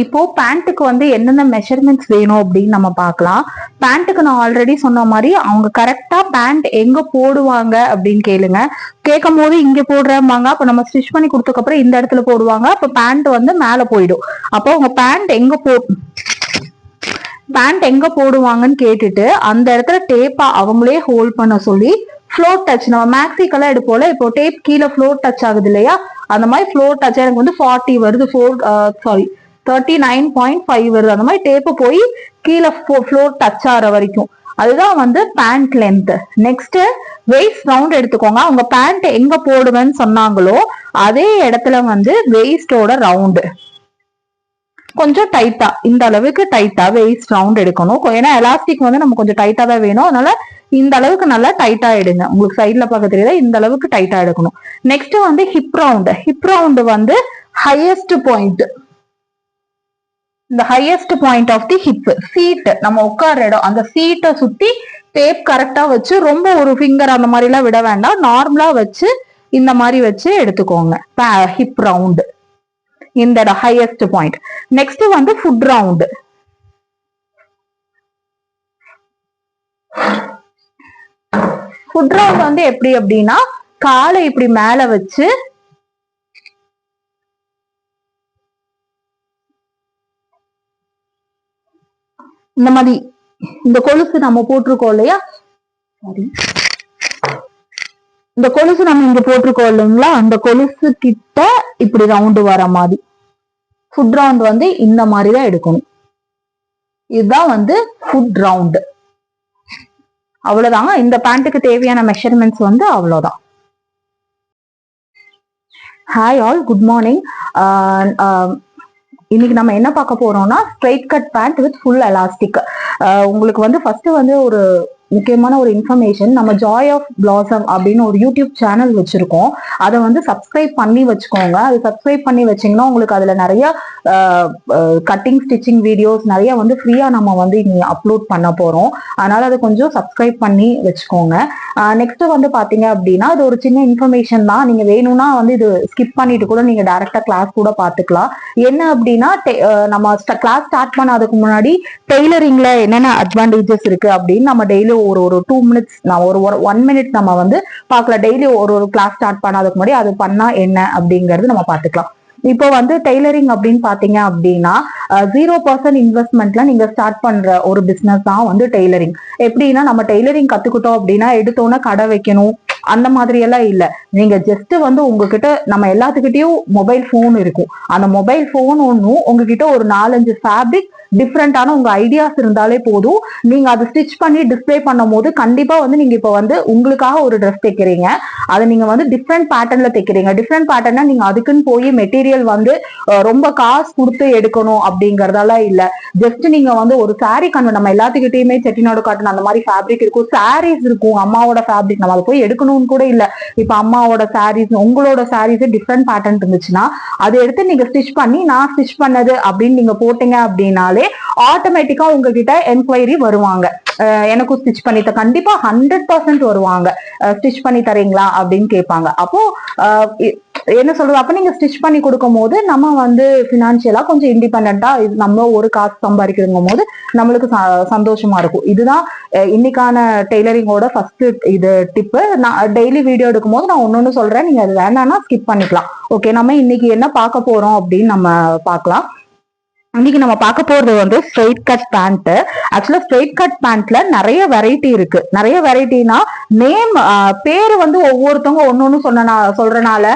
இப்போ பேண்ட்டுக்கு வந்து என்னென்ன மெஷர்மெண்ட்ஸ் வேணும் அப்படின்னு நம்ம பார்க்கலாம். பேண்ட்டுக்கு நான் ஆல்ரெடி சொன்ன மாதிரி அவங்க கரெக்டா பேண்ட் எங்க போடுவாங்க அப்படின்னு கேளுங்க. கேட்கும் போது இங்க போடுறாங்க, அப்ப நம்ம ஸ்டிச் பண்ணி கொடுத்ததுக்கு அப்புறம் இந்த இடத்துல போடுவாங்க, அப்ப பேண்ட் வந்து மேல போயிடும். அப்போ உங்க பேண்ட் எங்க போடுவாங்கன்னு கேட்டுட்டு அந்த இடத்துல டேப்பா அவங்களே ஹோல்ட் பண்ண சொல்லி ஃப்ளோர் டச் நம்ம மேக்ஸிக்கெல்லாம் எடுப்போல, இப்போ டேப் கீழே ஃப்ளோர் டச் ஆகுது இல்லையா, அந்த மாதிரி ஃப்ளோர் டச் எனக்கு வந்து 40 வருது, 39.5 வருது. அந்த மாதிரி டேப்பு போய் கீழே ஃப்ளோர் டச் ஆகிற வரைக்கும், அதுதான் வந்து pant length. Next waist round எடுத்துக்கோங்க. அவங்க பேண்ட் எங்க போடுவேன்னு சொன்னாங்களோ அதே இடத்துல வந்து வெயிஸ்டோட ரவுண்டு கொஞ்சம் டைட்டா, இந்த அளவுக்கு டைட்டா வெயிஸ்ட் ரவுண்ட் எடுக்கணும். ஏன்னா எலாஸ்டிக் வந்து நம்ம கொஞ்சம் டைட்டா தான் வேணும், அதனால இந்த அளவுக்கு நல்லா டைட்டா எடுங்க. உங்களுக்கு சைட்ல பார்க்க தெரியுதா, இந்த அளவுக்கு டைட்டா எடுக்கணும். நெக்ஸ்ட் வந்து ஹிப் ரவுண்ட் வந்து ஹையஸ்ட் பாயிண்ட், இந்த highest point of the hip. Seat நம்ம உட்கார இடம், அந்த சீட்டை சுத்தி டேப் கரெக்டா வச்சு, ரொம்ப ஒரு ஃபிங்கர் அந்த மாதிரி எல்லாம் விட வேண்டாம், நார்மலா வச்சு இந்த மாதிரி வச்சு எடுத்துக்கோங்க. ஹிப் ரவுண்ட் இந்த ஹையஸ்ட் பாயிண்ட். நெக்ஸ்ட் வந்து ஃபுட் ரவுண்ட். ஃபுட் ரவுண்ட் வந்து எப்படி அப்படின்னா, காலை இப்படி மேல வச்சு இந்த மாதிரி, இந்த கொலுசு நம்ம போட்டிருக்கோம் இல்லையா, இந்த கொலுசு நம்ம இங்க போட்டிருக்கோம் இல்லைங்களா, அந்த கொலுசு கிட்ட இப்படி ரவுண்டு வர மாதிரி ஃபுட் ரவுண்ட் வந்து இந்த மாதிரி தான் எடுக்கணும். இதுதான் வந்து ஃபுட் ரவுண்ட். அவ்வளவுதாங்க. இந்த பேண்ட்டுக்கு தேவையான மெஷர்மெண்ட்ஸ் வந்து அவ்வளவுதான். Hi all, good morning. இன்னைக்கு நம்ம என்ன பார்க்க போறோம்னா straight cut pant with full elastic. உங்களுக்கு வந்து ஃபர்ஸ்ட் வந்து ஒரு முக்கியமான ஒரு இன்ஃபர்மேஷன், நம்ம ஜாய் ஆஃப் பிளாசம் அப்படின்னு ஒரு யூடியூப் சேனல் வச்சிருக்கோம். அதை வந்து சப்ஸ்கிரைப் பண்ணி வச்சுக்கோங்க. அது சப்ஸ்கிரைப் பண்ணி வச்சிங்கன்னா உங்களுக்கு அதுல நிறைய கட்டிங் ஸ்டிச்சிங் வீடியோஸ் நிறைய வந்து ஃப்ரீயா நம்ம வந்து இங்க அப்லோட் பண்ண போறோம். அதனால அதை கொஞ்சம் சப்ஸ்கிரைப் பண்ணி வச்சுக்கோங்க. நெக்ஸ்ட் வந்து பாத்தீங்க அப்படின்னா, இது ஒரு சின்ன இன்ஃபர்மேஷன் தான். நீங்க வேணும்னா வந்து இது ஸ்கிப் பண்ணிட்டு கூட நீங்க டைரக்டா கிளாஸ் கூட பாத்துக்கலாம். என்ன அப்படின்னா, நம்ம கிளாஸ் ஸ்டார்ட் பண்ணதுக்கு முன்னாடி டெய்லரிங்ல என்னென்ன அட்வான்டேஜஸ் இருக்கு அப்படின்னு நம்ம டெய்லி ஒரு 2 minutes, நான் ஒரு 1 minute நம்ம வந்து பார்க்கலாம். டெய்லி ஒரு கிளாஸ் ஸ்டார்ட் பண்ணதுக்கு முன்னாடி அது பண்ணா என்ன அப்படிங்கறது நம்ம பாத்துக்கலாம். இப்போ வந்து டெய்லரிங் அப்படின்னு பாத்தீங்க அப்படின்னா 0% இன்வெஸ்ட்மெண்ட்ல நீங்க ஸ்டார்ட் பண்ற ஒரு பிசினஸ் தான் வந்து டெய்லரிங். எப்படின்னா, நம்ம டெய்லரிங் கத்துக்கிட்டோம் அப்படின்னா எடுத்தோன்னா கடை வைக்கணும் அந்த மாதிரி எல்லாம் இல்ல. நீங்க ஜஸ்ட் வந்து உங்ககிட்ட, நம்ம எல்லாத்துக்கிட்டையும் மொபைல் போன் இருக்கும். அந்த மொபைல் போன் ஒன்னும் உங்ககிட்ட ஒரு 4-5 ஃபேப்ரிக் டிஃப்ரெண்டான உங்க ஐடியாஸ் இருந்தாலே போதும். நீங்க அதை ஸ்டிச் பண்ணி டிஸ்பிளே பண்ணும் போது கண்டிப்பா வந்து நீங்க இப்ப வந்து உங்களுக்காக ஒரு ட்ரெஸ் தைக்கிறீங்க, அதை நீங்க வந்து டிஃப்ரெண்ட் பேட்டர்ன்ல தைக்கிறீங்க. டிஃப்ரெண்ட் பேட்டர்னா நீங்க அதுக்குன்னு போய் மெட்டீரியல் வந்து ரொம்ப காசு கொடுத்து எடுக்கணும் அப்படிங்கறதெல்லாம் இல்ல. ஜஸ்ட் நீங்க வந்து ஒரு சாரீ நம்ம எல்லாத்துக்கிட்டையுமே செட்டிநாடு காட்டன் அந்த மாதிரி ஃபேப்ரிக் இருக்கும், சாரீஸ் இருக்கும், அம்மாவோட ஃபேப்ரிக், நம்ம அதை போய் எடுக்கணும்னு கூட இல்ல. இப்ப அம்மாவோட சாரீஸ், உங்களோட சாரீஸ் டிஃப்ரெண்ட் பேட்டர்ன் இருந்துச்சுன்னா அதை எடுத்து நீங்க ஸ்டிச் பண்ணி, நான் ஸ்டிச் பண்ணது அப்படின்னு நீங்க போட்டீங்க அப்படின்னாலே ஆட்டோமேட்டிக்கா உங்ககிட்ட என்கொயரி வருவாங்க. எனக்கும் ஸ்டிச் பண்ணி கண்டிப்பா 100% வருவாங்க. ஸ்டிச் பண்ணி தரீங்களா அப்படின்னு கேட்பாங்க. அப்போ என்ன சொல்றது, அப்ப நீங்க ஸ்டிச் பண்ணி கொடுக்கும் போது நம்ம வந்து பினான்சியலா கொஞ்சம் இண்டிபெண்டா, நம்ம ஒரு காசு சம்பாதிக்கிறோங்கும் போது நம்மளுக்கு சந்தோஷமா இருக்கும். இதுதான் இன்னைக்கான டெய்லரிங்கோட ஃபர்ஸ்ட் இது டிப்பு. நான் டெய்லி வீடியோ எடுக்கும் போது நான் ஒன்னொன்னு சொல்றேன், நீங்க அது வேண்டாம்னா ஸ்கிப் பண்ணிக்கலாம். ஓகே, நம்ம இன்னைக்கு என்ன பார்க்க போறோம் அப்படின்னு நம்ம பார்க்கலாம். இன்னைக்கு நம்ம பார்க்க போறது வந்து ஸ்ட்ரெயிட் கட் பேண்ட். ஆக்சுவலா ஸ்ட்ரெயிட் கட் பேண்ட்ல நிறைய வெரைட்டி இருக்கு. நிறைய வெரைட்டினா நேம் பேரு வந்து ஒவ்வொருத்தவங்க ஒன்னொன்னு சொல்றனால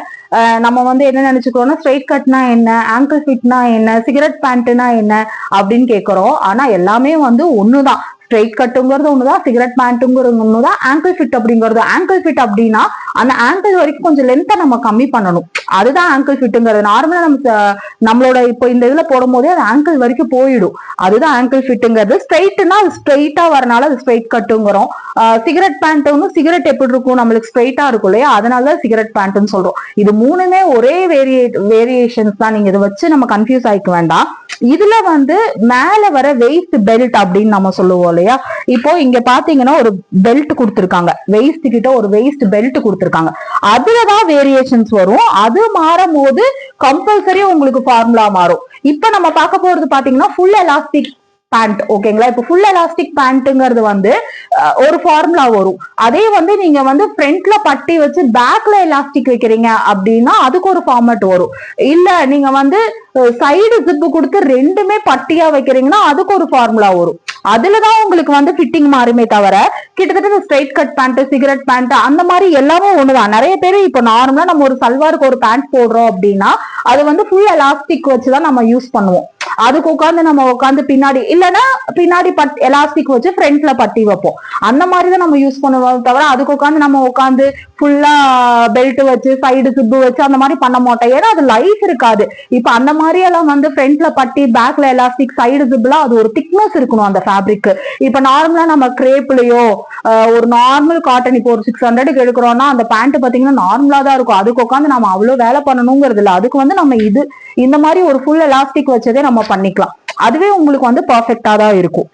நம்ம வந்து என்ன நினைச்சுக்கிறோம்னா, ஸ்ட்ரெயிட் கட்னா என்ன, ஆங்கிள் ஃபிட்னா என்ன, சிகரெட் பேண்ட்னா என்ன அப்படின்னு கேட்கிறோம். ஆனா எல்லாமே வந்து ஒண்ணுதான். ஸ்ட்ரெயிட் கட்டுங்கிறது ஒண்ணுதான், சிகரெட் பேண்ட்டுங்கிறது ஒண்ணுதான், ஆங்கிள் ஃபிட் அப்படிங்கிறது. ஆங்கிள் ஃபிட் அப்படின்னா அந்த ஆங்கிள் வரைக்கும் கொஞ்சம் லென்த்தை நம்ம கம்மி பண்ணணும், அதுதான் ஆங்கிள் ஃபிட்டுங்கிறது. நார்மலா நம்மளோட இப்போ இந்த இதுல போடும் போதே அது ஆங்கிள் வரைக்கும் போயிடும், அதுதான் ஆங்கிள் ஃபிட்டுங்கிறது. ஸ்ட்ரெயிட்னா அது ஸ்ட்ரெயிட்டா வரனால அது ஸ்ட்ரெயிட் கட்டுங்கிறோம். சிகரெட் பேண்ட்னு, சிகரெட் எப்படி இருக்கும், நம்மளுக்கு ஸ்ட்ரெயிட்டா இருக்கும் இல்லையா, அதனால சிகரெட் பேண்ட்னு சொல்றோம். இது மூணுமே ஒரே வேரியேஷன்ஸ் தான். நீங்க இதை வச்சு நம்ம கன்ஃபியூஸ் ஆயிக்க வேண்டாம். இதுல வந்து மேல வர வெயிஸ்ட் பெல்ட் அப்படின்னு நம்ம சொல்லுவோம் இல்லையா. இப்போ இங்க பாத்தீங்கன்னா ஒரு பெல்ட் கொடுத்திருக்காங்க, வெயிஸ்ட் கிட்ட ஒரு வெயிஸ்ட் பெல்ட் கொடுத்திருக்காங்க. அதுலதான் வேரியேஷன்ஸ் வரும். அது மாறும் போது கம்பல்சரி உங்களுக்கு ஃபார்முலா மாறும். இப்ப நம்ம பார்க்க போறது பாத்தீங்கன்னா ஃபுல் எலாஸ்டிக் பேண்ட். ஓகேங்களா? இப்ப ஃபுல் எலாஸ்டிக் பேண்ட்ங்கிறது வந்து ஒரு ஃபார்முலா வரும். அதே வந்து நீங்க வந்து ஃப்ரண்ட்ல பட்டி வச்சு பேக்ல எலாஸ்டிக் வைக்கிறீங்க அப்படின்னா அதுக்கு ஒரு ஃபார்மேட் வரும். இல்ல நீங்க வந்து சைடு ஜிப்பு கொடுத்து ரெண்டுமே பட்டியா வைக்கிறீங்கன்னா அதுக்கு ஒரு ஃபார்முலா வரும். அதுலதான் உங்களுக்கு வந்து ஃபிட்டிங் மாறுமே தவிர கிட்டத்தட்ட straight cut pant, cigarette pant அந்த மாதிரி எல்லாமே ஒண்ணுதான். நிறைய பேர் இப்ப நார்மலா நம்ம ஒரு சல்வாருக்கு ஒரு பேண்ட் போடுறோம் அப்படின்னா அது வந்து ஃபுல் எலாஸ்டிக் வச்சுதான் நம்ம யூஸ் பண்ணுவோம். அதுக்கு உட்காந்து நம்ம உட்காந்து பின்னாடி இல்லைன்னா பின்னாடி எலாஸ்டிக் வச்சு ஃப்ரண்ட்ல பட்டி வைப்போம். அந்த மாதிரிதான் நம்ம யூஸ் பண்ணுவோம் தவிர அதுக்கு உட்காந்து நம்ம உட்காந்து ஃபுல்லா பெல்ட் வச்சு சைடு சிப்பு வச்சு அந்த மாதிரி பண்ண மாட்டோம். ஏன்னா அது லைஃப் இருக்காது. இப்ப அந்த மாதிரி எல்லாம் வந்து ஃப்ரண்ட்ல பட்டி பேக்ல எலாஸ்டிக் சைடு சிப்லாம் அது ஒரு திக்னஸ் இருக்கணும் அந்த ஃபேப்ரிக். இப்ப நார்மலா நம்ம கிரேப்லயோ ஒரு நார்மல் காட்டன் இப்போ ஒரு 600க்கு எடுக்கிறோம்னா அந்த பேண்ட் பாத்தீங்கன்னா நார்மலா தான் இருக்கும். அதுக்கு உட்காந்து நம்ம அவ்வளவு வேலை பண்ணணுங்கிறது இல்லை. அதுக்கு வந்து நம்ம இந்த மாதிரி ஒரு ஃபுல் எலாஸ்டிக் வச்சதே நம்ம பண்ணிக்கலாம். அதுவே உங்களுக்கு வந்து பர்ஃபெக்டா தான் இருக்கும்.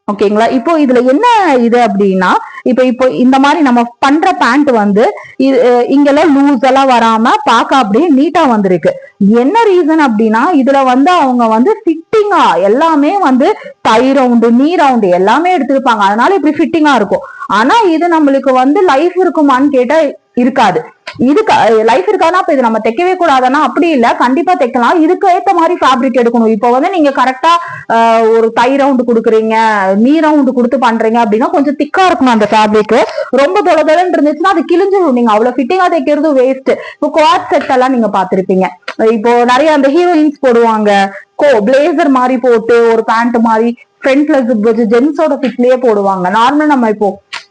ஓகேங்களா? இப்போ இதுல என்ன இது அப்படின்னா இப்போ இந்த மாதிரி நம்ம பண்ற பேண்ட் வந்து இங்கெல்லாம் லூஸ் எல்லாம் வராம பார்க்க அப்படியே நீட்டா வந்திருக்கு. என்ன ரீசன் அப்படின்னா இதுல வந்து அவங்க வந்து ஃபிட்டிங்கா எல்லாமே வந்து டை ரவுண்டு நீ ரவுண்டு எல்லாமே எடுத்திருப்பாங்க. அதனால இப்படி ஃபிட்டிங்கா இருக்கும். ஆனா இது நம்மளுக்கு வந்து லைஃப் இருக்குமான்னு கேட்டா இருக்காது. இதுக்கு லைஃப் இருக்காதுன்னா இப்ப இது நம்ம தைக்கவே கூடாதுன்னா அப்படி இல்ல, கண்டிப்பா தைக்கலாம். இதுக்கு ஏத்த மாதிரி ஃபேப்ரிக் எடுக்கணும். இப்போ வந்து நீங்க கரெக்டா ஒரு டை ரவுண்டு கொடுக்குறீங்க, நீ ரவுண்டு கொடுத்து பண்றீங்க அப்படின்னா கொஞ்சம் திக்கா இருக்கணும் அந்த ஃபேப்ரிக். ரொம்ப தொலைதலன்னு இருந்துச்சுன்னா அது கிழிஞ்சிடும். நீங்க அவ்வளவு ஃபிட்டிங்கா தைக்கிறது வேஸ்ட். இப்போ குவாட் செட் எல்லாம் நீங்க பாத்திருப்பீங்க. இப்போ நிறைய அந்த ஹீரோயின்ஸ் போடுவாங்க, பிளேசர் மாதிரி போட்டு ஒரு பேண்ட் மாதிரி ஃப்ரண்ட்ல ஜிப் வச்சு ஜென்ஸோட ஃபிட்லயே போடுவாங்க. நார்மலா நம்ம இப்போ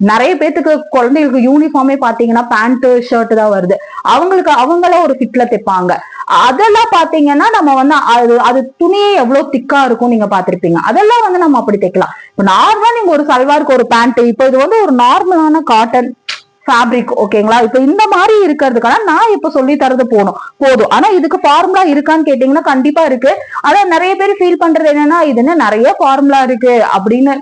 நிறைய பேத்துக்கு குழந்தைகளுக்கு யூனிஃபார்மே பாத்தீங்கன்னா பேண்ட் ஷர்ட் தான் வருது. அவங்கள ஒரு ஃபிட்ல தைப்பாங்க. அதெல்லாம் பாத்தீங்கன்னா நம்ம வந்து அது துணியே எவ்வளவு திக்கா இருக்கும் நீங்க பாத்திருப்பீங்க. அதெல்லாம் வந்து நம்ம அப்படி தைக்கலாம். இப்ப நார்மலா நீங்க ஒரு சல்வாருக்கு ஒரு பேண்ட், இப்ப இது வந்து ஒரு நார்மலான காட்டன் ஃபேப்ரிக். ஓகேங்களா? இப்ப இந்த மாதிரி இருக்கிறதுக்கான நான் இப்ப சொல்லி தரது போதும். ஆனா இதுக்கு ஃபார்முலா இருக்கான்னு கேட்டீங்கன்னா கண்டிப்பா இருக்கு. ஆனா நிறைய பேர் ஃபீல் பண்றது என்னன்னா இதுன்னு நிறைய ஃபார்முலா இருக்கு அப்படின்னு.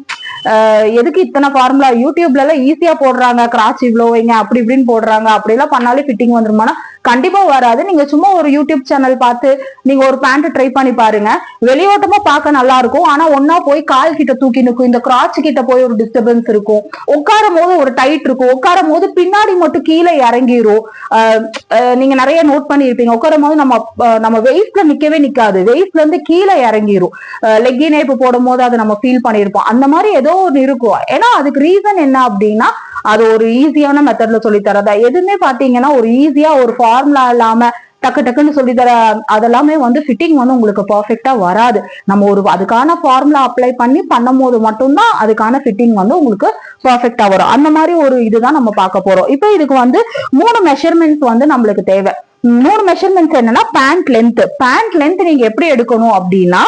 எதுக்கு இத்தனை ஃபார்முலா? யூடியூப்ல எல்லாம் ஈஸியா போடுறாங்க, கிராச் இவ்வளோ வைங்க அப்படி இப்படின்னு போடுறாங்க. அப்படி எல்லாம் பண்ணாலே ஃபிட்டிங் வந்துருமானா கண்டிப்பா வராது. நீங்க சும்மா ஒரு யூடியூப் சேனல் பார்த்து நீங்க ஒரு பேண்ட் ட்ரை பண்ணி பாருங்க. வெளியோட்டமா பார்க்க நல்லா இருக்கும். ஆனா ஒன்னா போய் கால் கிட்ட தூக்கி நிற்கும். இந்த கிராச் கிட்ட போய் ஒரு டிஸ்டர்பன்ஸ் இருக்கும். உட்காரும் போது ஒரு டைட் இருக்கும். உட்காரும் போது பின்னாடி மட்டும் கீழே இறங்கிரும். நீங்க நிறைய நோட் பண்ணி இருப்பீங்க. உட்காரும் போது நம்ம வெயிட்ல நிக்கவே நிக்காது. வெயிட்ல இருந்து கீழே இறங்கிரும். லெக்கின் இப்ப போடும் போது அதை நம்ம ஃபீல் பண்ணிருப்போம். அந்த மாதிரி ஏதோ ஒன்று இருக்கும். ஏன்னா அதுக்கு ரீசன் என்ன அப்படின்னா அது ஒரு ஈஸியான மெத்தட்ல சொல்லி தரதா. எதுவுமே பாத்தீங்கன்னா ஒரு ஈஸியா ஒரு ஃபார்முலா இல்லாம டக்கு டக்குன்னு சொல்லி தர அதெல்லாமே வந்து ஃபிட்டிங் வந்து உங்களுக்கு பர்ஃபெக்டா வராது. நம்ம ஒரு அதுக்கான ஃபார்முலா அப்ளை பண்ணி பண்ணும் போது மட்டும்தான் அதுக்கான ஃபிட்டிங் வந்து உங்களுக்கு பர்ஃபெக்டா வரும். அந்த மாதிரி ஒரு இதுதான் நம்ம பார்க்க போறோம். இப்போ இதுக்கு வந்து 3 மெஷர்மெண்ட்ஸ் வந்து நம்மளுக்கு தேவை. 3 மெஷர்மெண்ட்ஸ் என்னன்னா பேண்ட் லென்த் நீங்க எப்படி எடுக்கணும் அப்படின்னா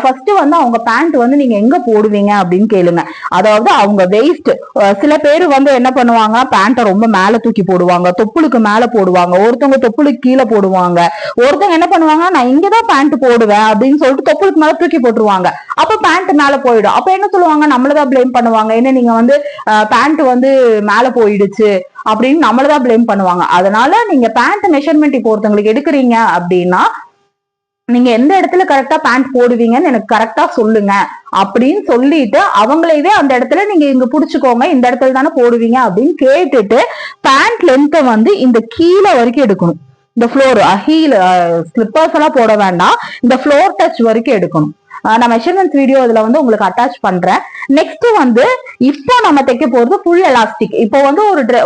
ஃபர்ஸ்ட் வந்து அவங்க பேண்ட் வந்து நீங்க எங்க போடுவீங்க அப்படின்னு கேளுங்க. அதாவது அவங்க வெயிஸ்ட். சில பேர் வந்து என்ன பண்ணுவாங்க, பேண்ட்டை ரொம்ப மேல தூக்கி போடுவாங்க, தொப்புளுக்கு மேல போடுவாங்க. ஒருத்தவங்க தொப்புளுக்கு கீழே போடுவாங்க. ஒருத்தவங்க என்ன பண்ணுவாங்க, நான் இங்கதான் பேண்ட் போடுவேன் அப்படின்னு சொல்லிட்டு தொப்புளுக்கு மேல தூக்கி போட்டுருவாங்க. அப்ப பேண்ட் மேல போயிடும். அப்ப என்ன சொல்லுவாங்க, நம்மளதான் பிளேம் பண்ணுவாங்க. என்ன நீங்க வந்து பேண்ட் வந்து மேல போயிடுச்சு அப்படின்னு நம்மளதான் பிளேம் பண்ணுவாங்க. அதனால நீங்க பேண்ட் மெஷர்மெண்ட் இப்போ ஒருத்தவங்களுக்கு எடுக்கிறீங்க அப்படின்னா நீங்க எந்த இடத்துல கரெக்டா பேண்ட் போடுவீங்கன்னு எனக்கு கரெக்டா சொல்லுங்க அப்படின்னு சொல்லிட்டு அவங்களே அந்த இடத்துல நீங்க இங்க புடிச்சுக்கோங்க, இந்த இடத்துல தானே போடுவீங்க அப்படின்னு கேட்டுட்டு பேண்ட் லென்த்தை வந்து இந்த கீழே வரைக்கும் எடுக்கணும். இந்த ஃப்ளோர் ஹீல் ஸ்லிப்பர்ஸ் எல்லாம் போட வேண்டாம், இந்த ஃப்ளோர் டச் வரைக்கும் எடுக்கணும். நான் மெஷர்மெண்ட்ஸ் வீடியோ இதுல வந்து உங்களுக்கு அட்டாச் பண்றேன். நெக்ஸ்ட் வந்து இப்போ நம்ம தைக்க போறது ஃபுல் எலாஸ்டிக். இப்போ வந்து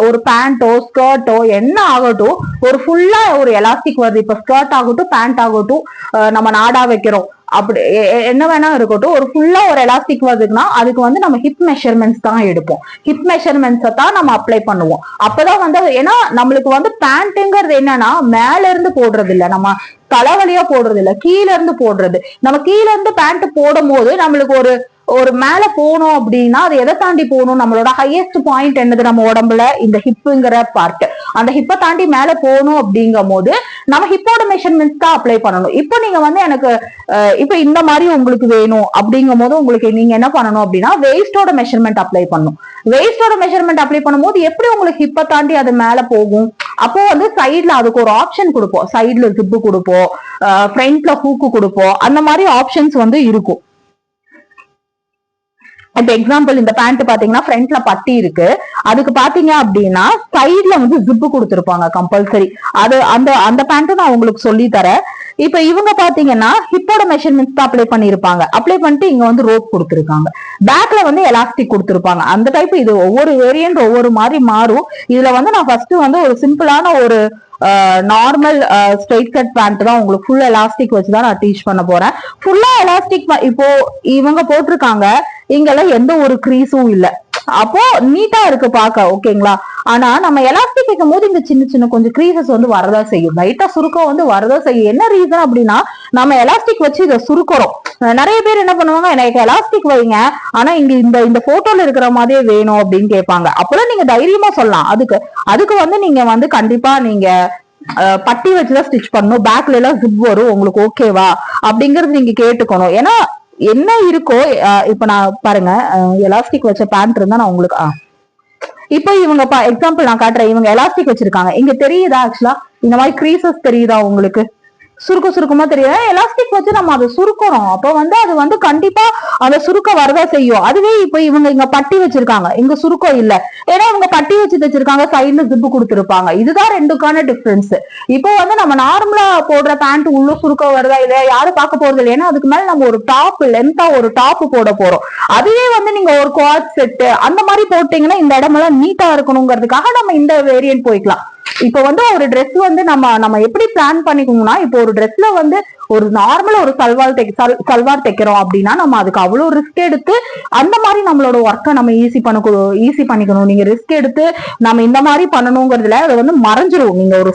ஒரு பேண்டோ ஸ்கர்ட்டோ என்ன ஆகட்டும் ஒரு ஃபுல்லா ஒரு எலாஸ்டிக் வருது. இப்போ ஸ்கர்ட் ஆகட்டும் பேண்ட் ஆகட்டும் நம்ம நாடா வைக்கிறோம் அப்படி என்ன வேணா இருக்கட்டும், ஒரு ஃபுல்லா ஒரு எலாஸ்டிக் வருதுன்னா அதுக்கு வந்து நம்ம ஹிப் மெஷர்மெண்ட்ஸ் தான் எடுப்போம். ஹிப் மெஷர்மெண்ட்ஸை தான் நம்ம அப்ளை பண்ணுவோம். அப்பதான் வந்து ஏன்னா நம்மளுக்கு வந்து பேண்ட்டுங்கிறது என்னன்னா மேல இருந்து போடுறது இல்ல, நம்ம தலைவலியா போடுறது இல்ல, கீழ இருந்து போடுறது. நம்ம கீழ இருந்து பேண்ட் போடும் போது நம்மளுக்கு ஒரு மேல போகணும் அப்படின்னா அது எதை தாண்டி போகணும், நம்மளோட ஹையஸ்ட் பாயிண்ட் என்னது நம்ம உடம்புல இந்த ஹிப்புங்கிற பார்ட். அந்த ஹிப்பை தாண்டி மேல போகணும் அப்படிங்கும் போது நம்ம ஹிப்போட மெஷர்மெண்ட்ஸ் தான் அப்ளை பண்ணணும். இப்போ நீங்க வந்து எனக்கு இப்ப இந்த மாதிரி உங்களுக்கு வேணும் அப்படிங்கும் போது உங்களுக்கு நீங்க என்ன பண்ணணும் அப்படின்னா வெயிஸ்டோட மெஷர்மெண்ட் அப்ளை பண்ணணும். வெயிஸ்டோட மெஷர்மெண்ட் அப்ளை பண்ணும்போது எப்படி உங்களுக்கு ஹிப்பை தாண்டி அது மேல போகும் அப்போ வந்து சைட்ல அதுக்கு ஒரு ஆப்ஷன் கொடுப்போம், சைட்ல ஜிப்பு கொடுப்போம், ஃப்ரண்ட்ல ஹூக்கு கொடுப்போம், அந்த மாதிரி ஆப்ஷன்ஸ் வந்து இருக்கும். இப்ப எக்ஸாம்பிள் இந்த பேண்ட் பாத்தீங்கன்னா ஃப்ரண்ட்ல பட்டி இருக்கு, அதுக்கு பாத்தீங்க அப்படின்னா சைட்ல வந்து ஜிப்பு கொடுத்துருப்பாங்க கம்பல்சரி. அது அந்த அந்த பேண்ட்டும் நான் உங்களுக்கு சொல்லி தரேன். இப்ப இவங்க பாத்தீங்கன்னா ஹிப்போட மெஷர்மெண்ட்ஸ் தான் அப்ளை பண்ணிருப்பாங்க, அப்ளை பண்ணிட்டு இங்க வந்து ரோப் கொடுத்துருக்காங்க, பேக்ல வந்து எலாஸ்டிக் கொடுத்துருப்பாங்க. அந்த டைப் இது ஒவ்வொரு வேரியன்ட் ஒவ்வொரு மாதிரி மாறும். இதுல வந்து நான் ஃபர்ஸ்ட் வந்து ஒரு சிம்பிளான ஒரு நார்மல் ஸ்ட்ரெயிட் கட் பேண்ட் தான் உங்களுக்கு ஃபுல் எலாஸ்டிக் வச்சுதான் நான் டீச் பண்ண போறேன். ஃபுல்லா எலாஸ்டிக் இப்போ இவங்க போட்டிருக்காங்க, இங்கெல்லாம் எந்த ஒரு கிரீஸும் இல்ல, அப்போ நீட்டா இருக்கு பாக்க, ஓகேங்களா. ஆனா நம்ம எலாஸ்டிக் வைக்கும் போது இங்க சின்ன சின்ன கொஞ்சம் கிரீசஸ் வந்து வரதா செய்யும், லைட்டா சுருக்கம் வந்து வரதா செய்யும். என்ன ரீசன் அப்படின்னா நம்ம எலாஸ்டிக் வச்சு இதை சுருக்கிறோம். நிறைய பேர் என்ன பண்ணுவாங்க, எனக்கு எலாஸ்டிக் வைங்க ஆனா இங்க இந்த இந்த போட்டோல இருக்கிற மாதிரியே வேணும் அப்படின்னு கேட்பாங்க. அப்பெல்லாம் நீங்க தைரியமா சொல்லலாம். அதுக்கு வந்து நீங்க வந்து கண்டிப்பா நீங்க பட்டி வச்சுதான் ஸ்டிச் பண்ணணும், பேக்ல எல்லாம் ஜிப் வரும், உங்களுக்கு ஓகேவா அப்படிங்கறது நீங்க கேட்டுக்கணும். ஏன்னா என்ன இருக்கோ, இப்ப நான் பாருங்க எலாஸ்டிக் வச்ச பேண்ட் இருந்தா நான் உங்களுக்கு இப்போ இவங்க எக்ஸாம்பிள் நான் காட்டுறேன், இவங்க எலாஸ்டிக் வச்சிருக்காங்க, இங்க தெரியுதா ஆக்சுவலா இந்த மாதிரி கிரீசஸ் தெரியுதா உங்களுக்கு, சுருக்கமா தெரியுது. எலாஸ்டிக் வச்சு நம்ம அதை சுருக்கிறோம், அப்ப வந்து அது வந்து கண்டிப்பா அதை சுருக்க வரதா செய்யும். அதுவே இப்ப இவங்க இங்க பட்டி வச்சிருக்காங்க, இங்க சுருக்கம் இல்ல, ஏன்னா இவங்க பட்டி வச்சு வச்சிருக்காங்க, சைட்ல ஜிப்பு கொடுத்துருப்பாங்க. இதுதான் ரெண்டுக்கான டிஃபரன்ஸ். இப்போ வந்து நம்ம நார்மலா போடுற பேண்ட் உள்ள சுருக்கம் வருதா இல்லையா யாரும் பார்க்க போறது இல்லை, ஏன்னா அதுக்கு மேல நம்ம ஒரு டாப் லென்த்தா ஒரு டாப் போட போறோம். அதுவே வந்து நீங்க ஒரு குவாட் செட் அந்த மாதிரி போட்டீங்கன்னா இந்த இடமெல்லாம் நீட்டா இருக்கணுங்கிறதுக்காக நம்ம இந்த வேரியன்ட் போய்க்கலாம். இப்ப வந்து ஒரு ட்ரெஸ் வந்து நம்ம எப்படி பிளான் பண்ணிக்கணும்னா, இப்போ ஒரு ட்ரெஸ்ல வந்து ஒரு நார்மலா ஒரு சல்வார் தைக்கிறோம் அப்படின்னா நம்ம அதுக்கு அவ்வளவு ரிஸ்க் எடுத்து அந்த மாதிரி நம்மளோட ஒர்க்கை நம்ம ஈஸி பண்ணிக்கணும். நீங்க ரிஸ்க் எடுத்து நம்ம இந்த மாதிரி பண்ணணுங்கிறதுல அதை வந்து மறைஞ்சிரும். நீங்க ஒரு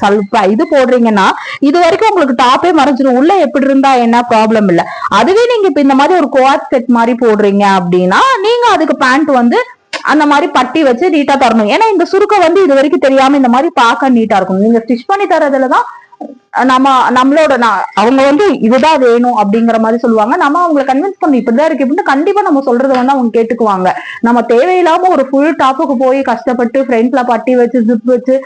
இது போடுறீங்கன்னா இது வரைக்கும் உங்களுக்கு டாப்பே மறைஞ்சிரும், உள்ள எப்படி இருந்தா என்ன ப்ராப்ளம் இல்ல. அதுவே நீங்க இப்ப இந்த மாதிரி ஒரு குவாட் செட் மாதிரி போடுறீங்க அப்படின்னா நீங்க அதுக்கு பேண்ட் வந்து அந்த மாதிரி பட்டி வச்சு நீட்டா தரணும். ஏன்னா இந்த சுருக்கம் வந்து இது வரைக்கும் தெரியாம இந்த மாதிரி பார்க்க நீட்டா இருக்கும். நீங்க ஸ்டிச் பண்ணி தரதுலதான் நம்மளோட அவங்க வந்து இதுதான் வேணும் அப்படிங்கிற மாதிரி சொல்லுவாங்க. நம்ம அவங்களை கன்வின்ஸ் பண்ணி இப்படிதான் இருக்கு அப்படின்னு கண்டிப்பா நம்ம சொல்றதை வந்து அவங்க கேட்டுக்குவாங்க. நம்ம தேவையில்லாம ஒரு ஃபுல் டாப்புக்கு போய் கஷ்டப்பட்டு ஃப்ரண்ட்ல பட்டி வச்சு ஜிப் வச்சு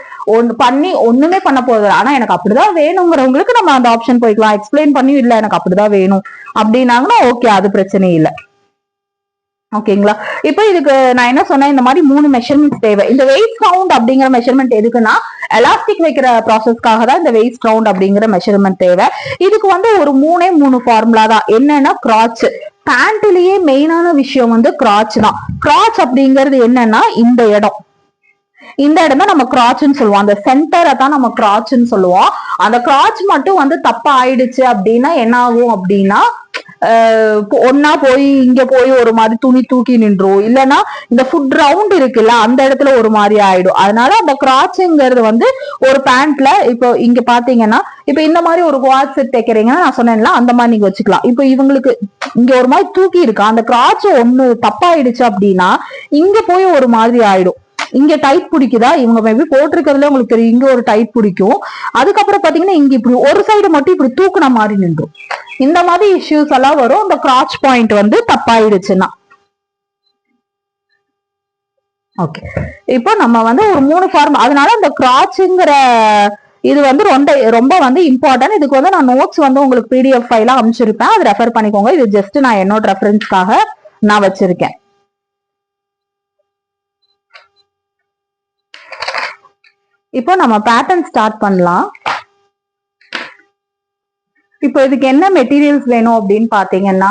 பண்ணி ஒண்ணுமே பண்ண போகுது. ஆனா எனக்கு அப்படிதான் வேணுங்கிறவங்களுக்கு நம்ம அந்த ஆப்ஷன் போய்க்கலாம். எக்ஸ்பிளைன் பண்ணி இல்ல எனக்கு அப்படிதான் வேணும் அப்படின்னாங்கன்னா ஓகே, அது பிரச்சனை இல்லை. ஓகேங்களா. இப்போ இதுக்கு நான் என்ன சொன்னேன், இந்த மாதிரி 3 மெஷர்மெண்ட்ஸ் தேவை. இந்த வெயிட் ரவுண்ட் அப்படிங்கிற மெஷர்மெண்ட் எதுக்குன்னா எலாஸ்டிக் வைக்கிற ப்ராசஸ்க்காக தான் இந்த வெயிட் ரவுண்ட் அப்படிங்கிற மெஷர்மெண்ட் தேவை. இதுக்கு வந்து ஒரு 3 ஃபார்முலா தான். என்னன்னா கிராச், பேண்ட்லயே மெயினான விஷயம் வந்து கிராச் தான். கிராச் அப்படிங்கிறது என்னன்னா இந்த இடம் தான் நம்ம கிராச்னு சொல்லுவோம். அந்த சென்டரை தான் நம்ம கிராச்னு சொல்லுவோம். அந்த கிராச் மட்டும் வந்து தப்பா ஆயிடுச்சு அப்படின்னா என்ன ஆகும் அப்படின்னா ஒன்னா போய் இங்க போய் ஒரு மாதிரி துணி தூக்கி நின்றும், இல்லைன்னா இந்த ஃபுட் ரவுண்ட் இருக்குல்ல அந்த இடத்துல ஒரு மாதிரி ஆயிடும். அதனால அந்த கிராச்சுங்கிறது வந்து ஒரு பேண்ட்ல இப்போ இங்க பாத்தீங்கன்னா இப்ப இந்த மாதிரி ஒரு குவாட் செட் தைக்கிறீங்கன்னா நான் சொன்னேன்ல அந்த மாதிரி நீங்க வச்சுக்கலாம். இப்போ இவங்களுக்கு இங்க ஒரு மாதிரி தூக்கி இருக்கு, அந்த கிராச் ஒண்ணு தப்பாயிடுச்சு அப்படின்னா இங்க போய் ஒரு மாதிரி ஆயிடும். இங்க டைட் பிடிக்குதா, இவங்க மேபி போட்டிருக்கிறதுல உங்களுக்கு தெரியும், இங்க ஒரு டைட் பிடிக்கும். அதுக்கப்புறம் பாத்தீங்கன்னா இங்க இப்படி ஒரு சைடு மட்டும் இப்படி தூக்குன மாதிரி நின்றும். இந்த மாதிரி இஷ்யூஸ் எல்லாம் வரும் இந்த கிராச் பாயிண்ட் வந்து தப்பாயிடுச்சுன்னா. ஓகே, இப்போ நம்ம வந்து ஒரு 3 ஃபார்ம், அதனால இந்த கிராச்ங்கிற இது வந்து ரொம்ப வந்து இம்பார்ட்டன்ட். இதுக்கு வந்து நான் நோட்ஸ் வந்து உங்களுக்கு PDF ஃபைலா அமைச்சிருப்பேன், அது ரெஃபர் பண்ணிக்கோங்க. இது ஜஸ்ட் நான் என்னோட ரெஃபரன்ஸ்க்காக நான் வச்சிருக்கேன். இப்போ நம்ம பேட்டர்ன் ஸ்டார்ட் பண்ணலாம். இப்போ இதுக்கு என்ன மெட்டீரியல்ஸ் வேணும் அப்படின்னு பாத்தீங்கன்னா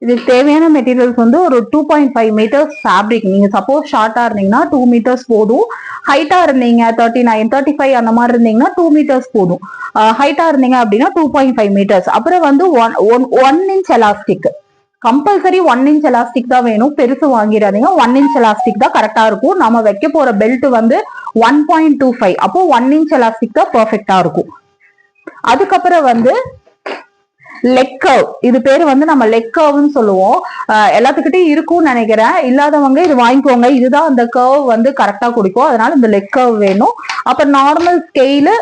இதுக்கு தேவையான மெட்டீரியல்ஸ் வந்து ஒரு 2.5 மீட்டர்ஸ் ஃபேப்ரிக். நீங்க சப்போஸ் ஷார்ட்டா இருந்தீங்கன்னா 2 மீட்டர்ஸ் போதும். ஹைட்டா இருந்தீங்க 39, 35 அந்த மாதிரி இருந்தீங்கன்னா 2 மீட்டர்ஸ் போதும். ஹைட்டா இருந்தீங்க அப்படின்னா 2.5 மீட்டர்ஸ். அப்புறம் வந்து 1 inch elastic compulsory. 1 inch elastic தான் வேணும், பெருசு வாங்கிடாதீங்க. 1 இன்ச் எலாஸ்டிக் தான் கரெக்டா இருக்கும். நம்ம வைக்க போற பெல்ட் வந்து 1.25, அப்போ 1 இன்ச் எலாஸ்டிக் தான் பெர்ஃபெக்டா இருக்கும். அதுக்கப்புறம் வந்து லெக் கர்வ், இது பேரு வந்து நம்ம லெக் கர்வ்னு சொல்லுவோம். எல்லாத்துக்கிட்டையும் இருக்கும்னு நினைக்கிறேன், இல்லாதவங்க இது வாங்கிக்கோங்க. இதுதான் அந்த கர்வ் வந்து கரெக்டா கொடுக்கும், அதனால இந்த லெக் கர்வ் வேணும். அப்புறம் நார்மல் ஸ்கெயிலு,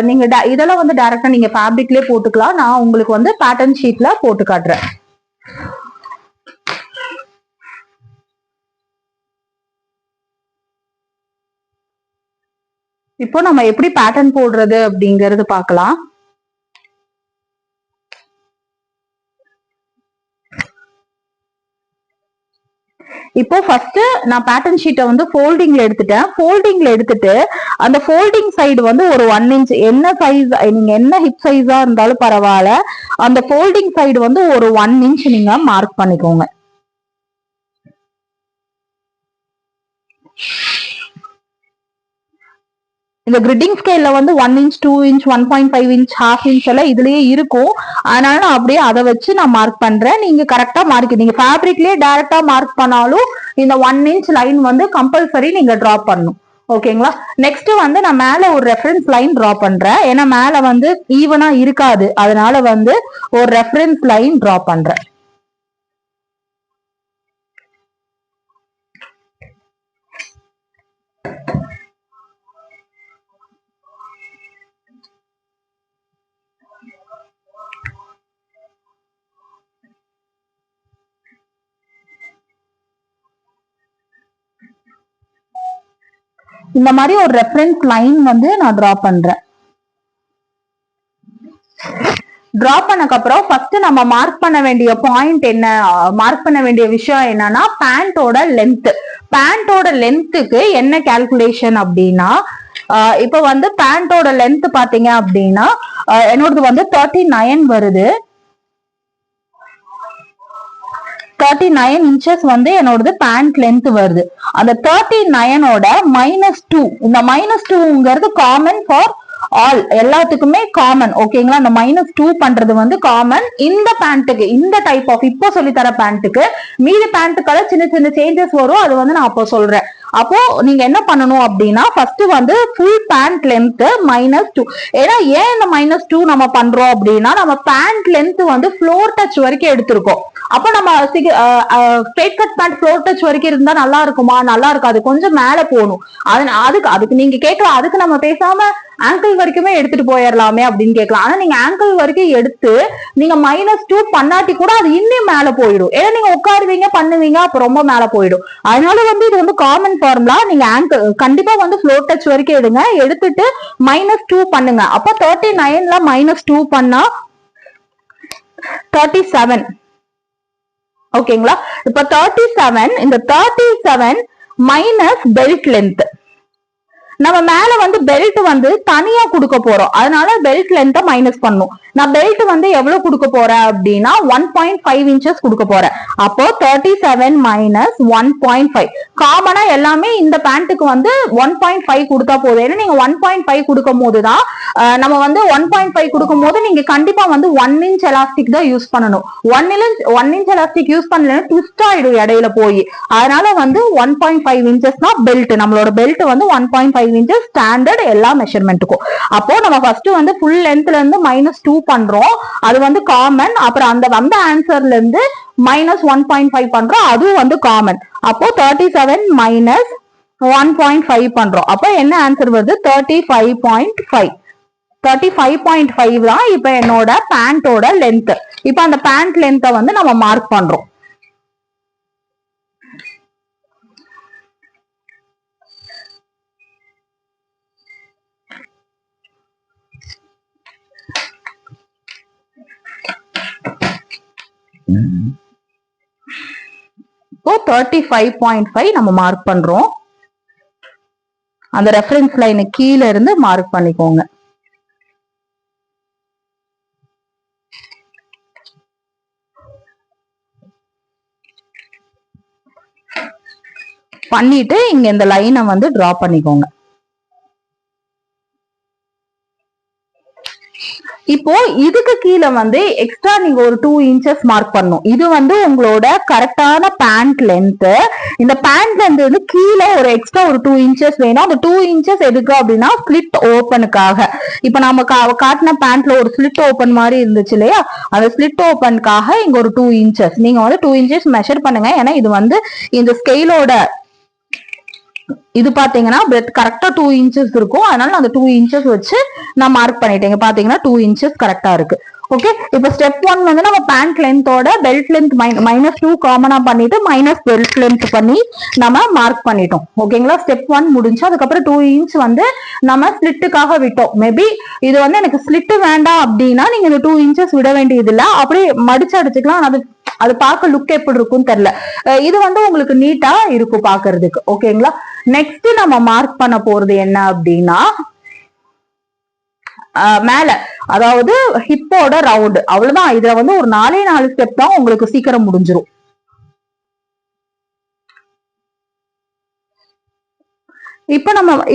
நீங்க இதெல்லாம் வந்து டைரக்டா நீங்க ஃபேப்ரிக்லயே போட்டுக்கலாம். நான் உங்களுக்கு வந்து பேட்டர்ன் ஷீட்ல போட்டு காட்டுறேன். இப்போ நம்ம எப்படி பேட்டர்ன் போடுறது அப்படிங்கறது பார்க்கலாம். இப்போ ஃபர்ஸ்ட் நான் பேட்டர்ன் ஷீட்டை வந்து ஃபோல்டிங்ல எடுத்துட்டேன். ஃபோல்டிங்ல எடுத்துட்டு அந்த ஃபோல்டிங் சைடு வந்து ஒரு 1 இன்ச், என்ன சைஸ் நீங்க என்ன ஹிப் சைஸா இருந்தாலும் பரவாயில்ல, அந்த ஃபோல்டிங் சைடு வந்து ஒரு 1 இன்ச் நீங்க மார்க் பண்ணிக்கோங்க. இந்த கிரிட்டிங் ஸ்கேல்ல வந்து 1 inch, 2 inch, 1.5 inch, half inch எல்லாம் இதுலயே இருக்கும். அதனால நான் அப்படியே அதை வச்சு நான் மார்க் பண்றேன். நீங்க கரெக்டா மார்க், நீங்க ஃபேப்ரிக்லயே டைரக்டா மார்க் பண்ணாலும் இந்த 1 இன்ச் லைன் வந்து கம்பல்சரி நீங்க டிரா பண்ணணும். ஓகேங்களா? நெக்ஸ்ட் வந்து நான் மேல ஒரு ரெஃபரன்ஸ் லைன் டிரா பண்றேன். ஏன்னா மேல வந்து ஈவனா இருக்காது, அதனால வந்து ஒரு ரெஃபரன்ஸ் லைன் டிரா பண்றேன். இந்த மாதிரி ஒரு ரெஃபரன்ஸ் லைன் வந்து நான் டிரா பண்றேன். டிரா பண்ணக்கு அப்புறம் ஃபர்ஸ்ட் நம்ம மார்க் பண்ண வேண்டிய பாயிண்ட் என்ன, மார்க் பண்ண வேண்டிய விஷயம் என்னன்னா பேண்டோட லென்த். பேண்டோட லென்த்துக்கு என்ன கால்குலேஷன் அப்படின்னா, இப்ப வந்து பேண்டோட லென்த் பாத்தீங்க அப்படின்னா என்னோடது வந்து 39 வருது. 39 இன்ச்சஸ் வந்து என்னோடது பேண்ட் லென்த் வருது. அந்த 39ஓட -2, இந்த -2ங்கிறது காமன் ஃபார் ஆல், எல்லாத்துக்குமே காமன். ஓகேங்களா? அந்த -2 பண்றது வந்து காமன் இந்த பேண்ட்டுக்கு, இந்த டைப் ஆஃப் இப்போ சொல்லித்தர பேண்ட்டுக்கு. மீதி பேண்ட்டுக்கால சின்ன சின்ன சேஞ்சஸ் வரும், அது வந்து நான் அப்போ சொல்றேன். அப்போ நீங்க என்ன பண்ணணும் அப்படின்னா ஃபர்ஸ்ட் வந்து ஃபுல் பேண்ட் லென்த் -2. ஏன்னா ஏன் இந்த -2 நம்ம பண்றோம் அப்படின்னா, நம்ம பேண்ட் லென்த் வந்து ஃப்ளோர் டச் வரைக்கும் எடுத்திருக்கோம். அப்ப நம்ம straight cut pant floor touch வரைக்கும் இருந்தா நல்லா இருக்குமா? நல்லா இருக்காது, கொஞ்சம் மேல போகணும். அதுக்கு நீங்க கேட்கலாம், அதுக்கு நம்ம பேசாம ஆங்கிள் வரைக்குமே எடுத்துட்டு போயிடலாமே அப்படின்னு கேட்கலாம். ஆனா நீங்க ஆங்கிள் வரைக்கும் எடுத்து நீங்க -2 பண்ணாட்டி கூட அது இன்னும் மேல போயிடும். ஏன்னா நீங்க உட்காருவீங்க, பண்ணுவீங்க, அப்ப ரொம்ப மேல போயிடும். அதனால வந்து இது வந்து காமன் ஃபார்முலா. நீங்க ஆங்கிள் கண்டிப்பா வந்து ஃப்ளோர் டச் வரைக்கும் எடுங்க, எடுத்துட்டு -2 பண்ணுங்க. அப்ப 39ல -2 பண்ணா 37. ஓகேங்களா? இப்ப 37, இந்த 37 மைனஸ் பெல்ட் லென்த். நம்ம மேல வந்து பெல்ட் வந்து தனியா கொடுக்க போறோம், அதனால பெல்ட் லென்த்தை மைனஸ் பண்ணும். நான் பெல்ட் வந்து எவ்வளவு கொடுக்க போறேன் அப்படின்னா 1.5 இன்ச்சஸ் கொடுக்க போறேன். அப்போ 37 மைனஸ் 1.5. காமனா எல்லாமே இந்த பேண்ட்டுக்கு வந்து 1.5 கொடுத்தா போதும். ஏன்னா நீங்க 1.5 கொடுக்கும் போதுதான் நம்ம வந்து 1.5 கொடுக்கும் போது நீங்க கண்டிப்பா வந்து 1 இன்ச் எலாஸ்டிக் தான் யூஸ் பண்ணணும். 1 இன்ச் எலாஸ்டிக் யூஸ் பண்ணலன்னா ட்விஸ்ட் ஆயிடும் இடையில போய். அதனால வந்து 1.5 இன்ச்சஸ் தான் பெல்ட். நம்மளோட பெல்ட் வந்து 1.5 இன்ச்சஸ் ஸ்டாண்டர்ட் எல்லா மெஷர்மெண்ட்டுக்கும். அப்போ நம்ம ஃபர்ஸ்ட் வந்து ஃபுல் லென்த்ல இருந்து -2 பண்றோம், அது வந்து காமன். அப்புறம் அந்த வந்த ஆன்சர்ல இருந்து -1.5 பண்றோம், அதுவும் வந்து காமன். அப்போ 37 மைனஸ் 1.5 பண்றோம். அப்போ என்ன ஆன்சர் வருது? 35.5. 35.5 தான் இப்ப என்னோட பேண்டோட லென்த். இப்ப அந்த பேண்ட் லென்த்தை வந்து நம்ம மார்க் பண்றோம். இப்போ 35.5 நம்ம மார்க் பண்றோம். அந்த ரெஃபரன்ஸ் லைன் கீழே இருந்து மார்க் பண்ணிக்கோங்க. பண்ணிட்டு இங்க இந்த லைனை வந்து டிரா பண்ணிக்கோங்க. இப்போ இதுக்கு கீழே வந்து எக்ஸ்ட்ரா நீங்க ஒரு 2 இன்ச்சஸ் மார்க் பண்ணும். இது வந்து உங்களோட கரெக்டான பேண்ட் லென்த். இந்த பேண்ட் லென்த் வந்து கீழே ஒரு எக்ஸ்ட்ரா ஒரு 2 இன்ச்சஸ் வேணும். அந்த 2 இன்ச்சஸ் எதுக்கு அப்படின்னா ஸ்லிட் ஓப்பனுக்காக. இப்ப நம்ம காட்டின பேண்ட்ல ஒரு ஸ்லிட் ஓப்பன் மாதிரி இருந்துச்சு இல்லையா, அந்த ஸ்லிட் ஓப்பனுக்காக இங்க ஒரு 2 இன்ச்சஸ் நீங்க வந்து 2 இன்ச்சஸ் மெஷர் பண்ணுங்க. ஏன்னா இது வந்து இந்த ஸ்கேலோட இது பாத்தீங்கன்னா கரெக்டா 2 இன்ச்சஸ் இருக்கும். அதனால அந்த 2 இன்ச்சஸ் வச்சு நான் மார்க் பண்ணிட்டேன். பாத்தீங்கன்னா 2 இன்ச்சஸ் கரெக்டா இருக்கு. ஓகே, இப்ப ஸ்டெப் 1 வந்து நம்ம பேண்ட் லென்த்தோட பெல்ட் லென்த் -2 காமனா பண்ணிட்டு மைனஸ் பெல்ட் லென்த் பண்ணி நம்ம மார்க் பண்ணிட்டோம். ஓகேங்களா, ஸ்டெப் 1 முடிஞ்சு அதுக்கப்புறம் 2 இன்ச் வந்து நம்ம ஸ்லிட்டுக்காக விட்டோம். மேபி இது வந்து எனக்கு ஸ்லிட் வேண்டாம் அப்படின்னா நீங்க இந்த 2 இன்ச்சஸ் விட வேண்டியது இல்ல, அப்படியே மடிச்சு அடிச்சுக்கலாம். அது பார்க்க லுக் எப்படி இருக்கும்னு தெரியல, இது வந்து உங்களுக்கு நீட்டா இருக்கும் பாக்குறதுக்கு. ஓகேங்களா, நெக்ஸ்ட் நம்ம மார்க் பண்ண போறது என்ன அப்படின்னா மேல, அதாவது ஹிப்போட ரவுண்ட். அவ்வளவுதான், இதுல வந்து ஒரு 4 ஸ்டெப் தான் உங்களுக்கு சீக்கிரம் முடிஞ்சிரும்.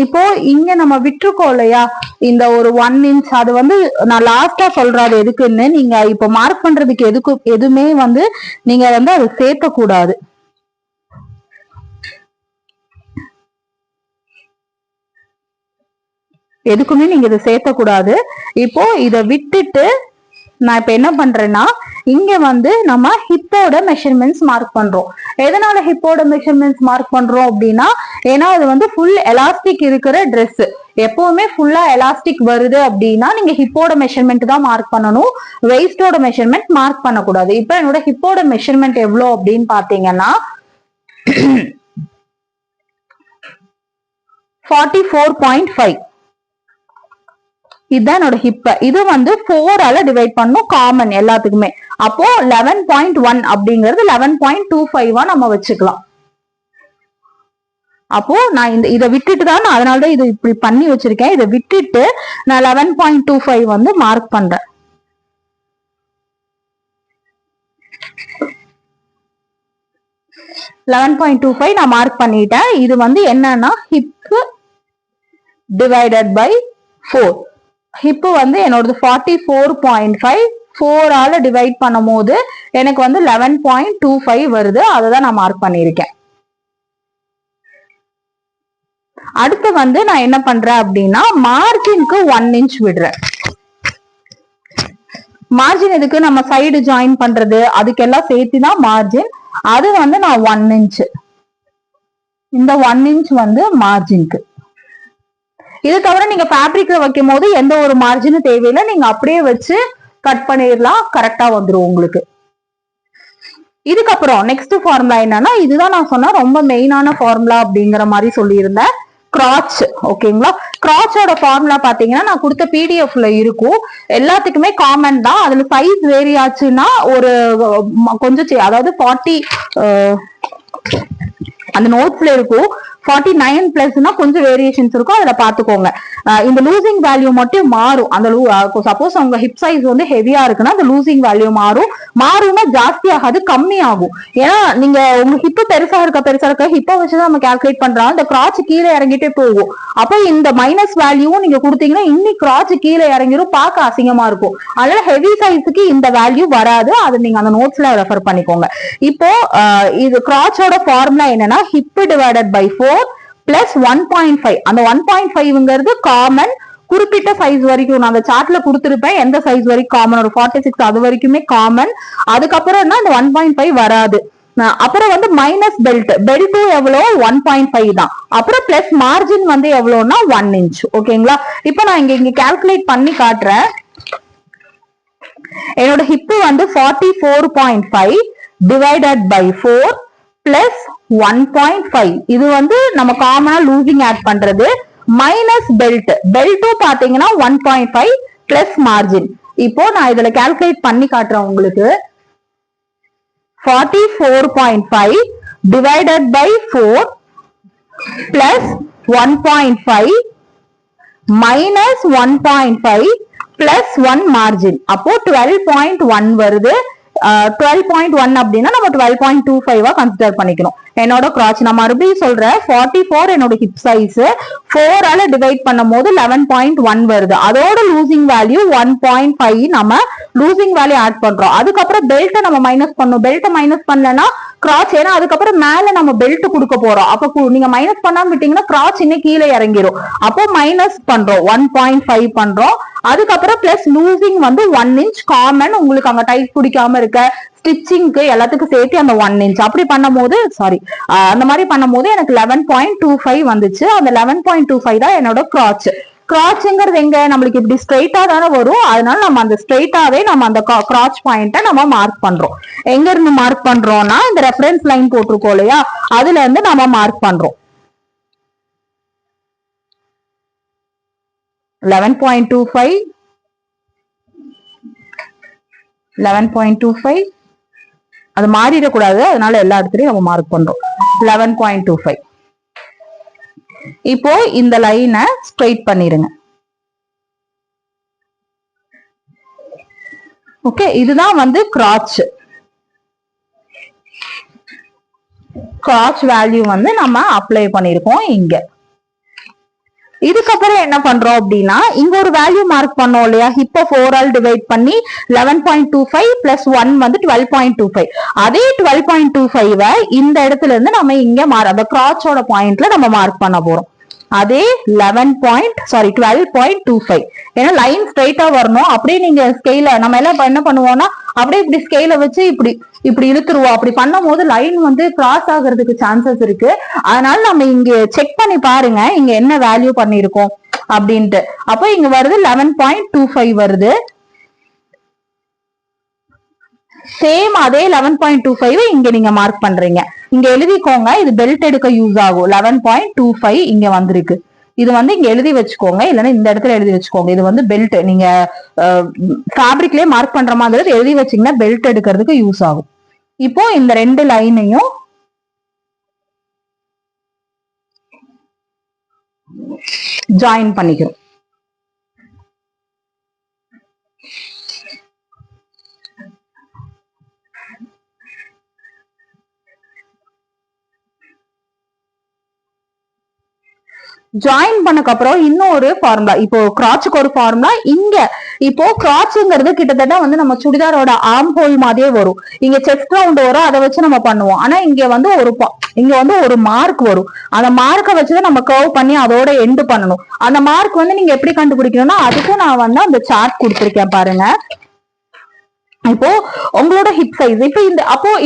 இப்போ இங்க நம்ம விட்டுருக்கோம் இல்லையா இந்த ஒரு 1 இன்ச், அது வந்து நான் லாஸ்டா சொல்றது எதுக்குன்னு, நீங்க இப்ப மார்க் பண்றதுக்கு எதுவுமே வந்து நீங்க வந்து அதை சேர்க்க கூடாது. எதுக்குமே நீங்க இதை சேர்த்த கூடாது. இப்போ இதை விட்டுட்டு நான் இப்ப என்ன பண்றேன்னா இங்க வந்து நம்ம ஹிப்போட மெஷர்மெண்ட்ஸ் மார்க் பண்றோம். எதனால ஹிப்போட மெஷர்மெண்ட்ஸ் மார்க் பண்றோம் அப்படின்னா, ஏன்னா அது வந்து ஃபுல் எலாஸ்டிக் இருக்கிற ட்ரெஸ். எப்பவுமே ஃபுல்லா எலாஸ்டிக் வருது அப்படின்னா நீங்க ஹிப்போட மெஷர்மெண்ட் தான் மார்க் பண்ணணும், வெயிஸ்டோட மெஷர்மெண்ட் மார்க் பண்ணக்கூடாது. இப்ப என்னோட ஹிப்போட மெஷர்மெண்ட் எவ்வளவு அப்படின்னு பாத்தீங்கன்னா 44.5. இதுதான் என்னோட ஹிப்ப. இது வந்து 4 டிவைட் பண்ணும் காமன் எல்லாத்துக்குமே. அப்போ 11.1 அப்படிங்கிறது 11.25 நம்ம வச்சுக்கலாம். அப்போ நான் இதை விட்டுட்டு தான், அதனாலதான் இது இப்படி பண்ணி வச்சிருக்கேன். இதை விட்டுட்டு நான் 11.25 வந்து மார்க் பண்றேன். நான் மார்க் பண்ணிட்டேன். இது வந்து என்னன்னா ஹிப் டிவைடட் பை 4. ஹிப்பு வந்து என்னோடது 44.5, 4 டிவைட் பண்ணும் போது எனக்கு வந்து 11.25 வருது. அதுதான் நான் மார்க் பண்ணிருக்கேன். அடுத்து வந்து நான் என்ன பண்றேன் அப்படின்னா மார்ஜினுக்கு 1 இன்ச் விடுறேன். மார்ஜின் எதுக்கு, நம்ம சைடு ஜாயின் பண்றது அதுக்கெல்லாம் சேர்த்துதான் மார்ஜின். அது வந்து நான் 1 இன்ச், இந்த 1 இன்ச் வந்து மார்ஜினுக்கு. இது தவிர நீங்க ஃபேப்ரிக்ல வைக்கும் போது எந்த ஒரு மார்ஜினும் தேவையில்லை, நீங்க அப்படியே வச்சு கட் பண்ணிடலாம், கரெக்டா வந்துடும் உங்களுக்கு. இதுக்கப்புறம் நெக்ஸ்ட் ஃபார்முலா என்னன்னா, இதுதான் நான் சொன்ன ரொம்ப மெயினான ஃபார்முலா அப்படிங்கிற மாதிரி சொல்லியிருந்தேன், கிராச். ஓகேங்களா, கிராச்சோட ஃபார்முலா பாத்தீங்கன்னா நான் கொடுத்த பிடிஎஃப்ல இருக்கும், எல்லாத்துக்குமே காமன் தான். அதுல சைஸ் வேரி ஆச்சுன்னா ஒரு கொஞ்சம், அதாவது 40 அந்த நோட்ஸ்ல இருக்கும், 49 பிளஸ்னா கொஞ்சம் வேரியேஷன்ஸ் இருக்கும், அதுல பாத்துக்கோங்க. இந்த லூசிங் வேல்யூ மட்டும் மாறும். அந்த சப்போஸ் உங்க ஹிப் சைஸ் வந்து ஹெவியா இருக்குன்னா அந்த லூசிங் வேல்யூ மாறும்னா ஜாஸ்தி ஆகாது, கம்மி ஆகும். ஏன்னா நீங்க உங்க ஹிப் பெருசா இருக்க ஹிப்பை வச்சுதான் நம்ம கால்குலேட் பண்றோம். இந்த கிராச் கீழே இறங்கிட்டே போகும். அப்போ இந்த மைனஸ் வேல்யூவும் நீங்க கொடுத்தீங்கன்னா இன்னும் கிராச் கீழே இறங்கிடும், பார்க்க அசிங்கமா இருக்கும். அதனால ஹெவி சைஸுக்கு இந்த வேல்யூ வராது, அது நீங்க அந்த நோட்ஸ்ல ரெஃபர் பண்ணிக்கோங்க. இப்போ இது கிராச்சோட ஃபார்முலா என்னன்னா ஹிப் டிவைடட் பை 4 பிளஸ் 1.5. அந்த 1.5ங்கிறது காமன், குறிப்பிட்ட சைஸ் வரைக்கும் நான் அந்த சார்ட்ல கொடுத்திருப்பேன், எந்த சைஸ் வரைக்கும் காமன், ஒரு 46 அது வரைக்குமே காமன். அதுக்கப்புறம் இந்த 1.5 வராது. அப்புறம் வந்து மைனஸ் பெல்ட்டும் எவ்வளோ 1.5 தான். அப்புறம் பிளஸ் மார்ஜின் வந்து எவ்வளோன்னா 1 இன்ச். ஓகேங்களா, இப்போ நான் இங்க கால்குலேட் பண்ணி காட்டுறேன். என்னோட ஹிப் வந்து 44.5 டிவைடட் பை 4 பிளஸ் 1.5. இது வந்து நம்ம காமனா லூசிங் ஆட் பண்றது, மைனஸ் பெல்ட்டும் பாத்தீங்கன்னா 1.5 பிளஸ் மார்ஜின். இப்போ நான் இதுல கால்குலேட் பண்ணி காட்டுறேன் உங்களுக்கு. 44.5 divided by 4 plus 1.5 minus 1.5 plus 1 margin. அப்போ 12.1 வருது. 12.1 அப்படின்னா நம்ம 12.25 கன்சிடர் பண்ணிக்கணும். என்னோட கிராச் நான் மறுபடியும் சொல்றேன், 44 என்னோட ஹிப் சைஸ், 4 டிவைட் பண்ணும் போது 11.1 வருது. அதோட லூசிங் வேல்யூ 1.5 நம்ம லூசிங் வேல்யூ ஆட் பண்றோம். அதுக்கப்புறம் பெல்ட்டை நம்ம மைனஸ் பண்ணோம். பெல்ட்டை மைனஸ் பண்ணலன்னா கிராச், ஏன்னா அதுக்கப்புறம் மேல நம்ம பெல்ட் கொடுக்க போறோம். அப்ப நீங்க மைனஸ் பண்ணாம விட்டீங்கன்னா கிராச் இன்னும் கீழே இறங்கிரும். அப்போ மைனஸ் பண்றோம், 1.5 பண்றோம். அதுக்கப்புறம் பிளஸ் லூசிங் வந்து 1 இன்ச் காமன், உங்களுக்கு அங்க டைட் பிடிக்காம இருக்க ஸ்டிச்சிங்க்கு எல்லாத்துக்கும் சேர்த்து அந்த 1 இன்ச். அப்படி பண்ணும் போது அந்த மாதிரி பண்ணும் போது எனக்கு 11.25 வந்துச்சு. அந்த 11.25 தான் என்னோட கிராச். கிராச்ங்கிறது எங்க நம்மளுக்கு இப்படி ஸ்ட்ரைட்டா தானே வரும். அதனால நம்ம அந்த ஸ்ட்ரைட்டாவே நம்ம அந்த கிராச் பாயிண்ட நம்ம மார்க் பண்றோம். எங்க இருந்து மார்க் பண்றோம்னா இந்த ரெஃபரன்ஸ் லைன் போட்டிருக்கோம் இல்லையா, அதுல இருந்து நம்ம மார்க் பண்றோம். 11.25 11.25 அது மாறிடக்கூடாது, அதனால எல்லா இடத்துலயும் நம்ம மார்க் பண்றோம். 11.25. இப்போ இந்த லைனை ஸ்ட்ரெயிட் பண்ணிருங்க. ஓகே, இதுதான் வந்து கிராச் வேல்யூ வந்து நம்ம அப்ளை பண்ணிருக்கோம் இங்க. இதுக்கப்புறம் என்ன பண்றோம் அப்படின்னா, இங்க ஒரு வேல்யூ மார்க் பண்ணோம் இல்லையா, இப்போ 4 ஆல் டிவைட் பண்ணி 11.25 பிளஸ் 1 வந்து 12.25. அதே 12.25 இந்த இடத்துல இருந்து நம்ம இங்க அந்த கிராச்சோட பாயிண்ட்ல நம்ம மார்க் பண்ண போறோம். அதே 12.25. ஏன்னா லைன் ஸ்ட்ரைட்டா வரணும். அப்படியே நீங்க ஸ்கேல நம்ம எல்லாம் என்ன பண்ணுவோம்னா, அப்படியே இப்படி ஸ்கேல வச்சு இப்படி இப்படி இழுத்துருவோம். அப்படி பண்ணும் போது லைன் வந்து கிராஸ் ஆகுறதுக்கு சான்சஸ் இருக்கு. அதனால நம்ம இங்க செக் பண்ணி பாருங்க இங்க என்ன வேல்யூ பண்ணிருக்கோம் அப்படின்ட்டு. அப்போ இங்க வருது 11.25 வருது. சேம் அதே 11.25 இங்க நீங்க மார்க் பண்றீங்க. இங்க எழுதிக்கோங்க, இது பெல்ட் எடுக்க யூஸ் ஆகும். 11.25 இங்க வந்திருக்கு. இது வந்து இங்க எழுதி வச்சுக்கோங்க, இல்லைன்னா இந்த இடத்துல எழுதி வச்சுக்கோங்க. இது வந்து பெல்ட், நீங்க ஃபேப்ரிக்லயே மார்க் பண்ற மாதிரி எழுதி வச்சீங்கன்னா பெல்ட் எடுக்கிறதுக்கு யூஸ் ஆகும். இப்போ இந்த ரெண்டு லைனையும் ஜாயின் பண்ணிக்கிறோம். ஜாயின் பண்ணக்கு அப்புறம் இன்னொரு ஃபார்முலா, இப்போ கிராச்சுக்கு ஒரு ஃபார்முலா. இங்க இப்போ கிராச்சுங்கிறது கிட்டத்தட்ட வந்து நம்ம சுடிதாரோட ஆர்ம் ஹோல் மாதிரியே வரும். இங்க செஸ்ட் ரவுண்ட் வரும், அதை வச்சு நம்ம பண்ணுவோம். ஆனா இங்க வந்து ஒரு மார்க் வரும். அந்த மார்க்கை வச்சுதான் நம்ம கர்வ் பண்ணி அதோட எண்டு பண்ணணும். அந்த மார்க் வந்து நீங்க எப்படி கண்டுபிடிக்கணும்னா, அதுக்கும் நான் வந்து அந்த சார்ட் கொடுத்திருக்கேன் பாருங்க. இப்போ உங்களோட ஹிப் சைஸ்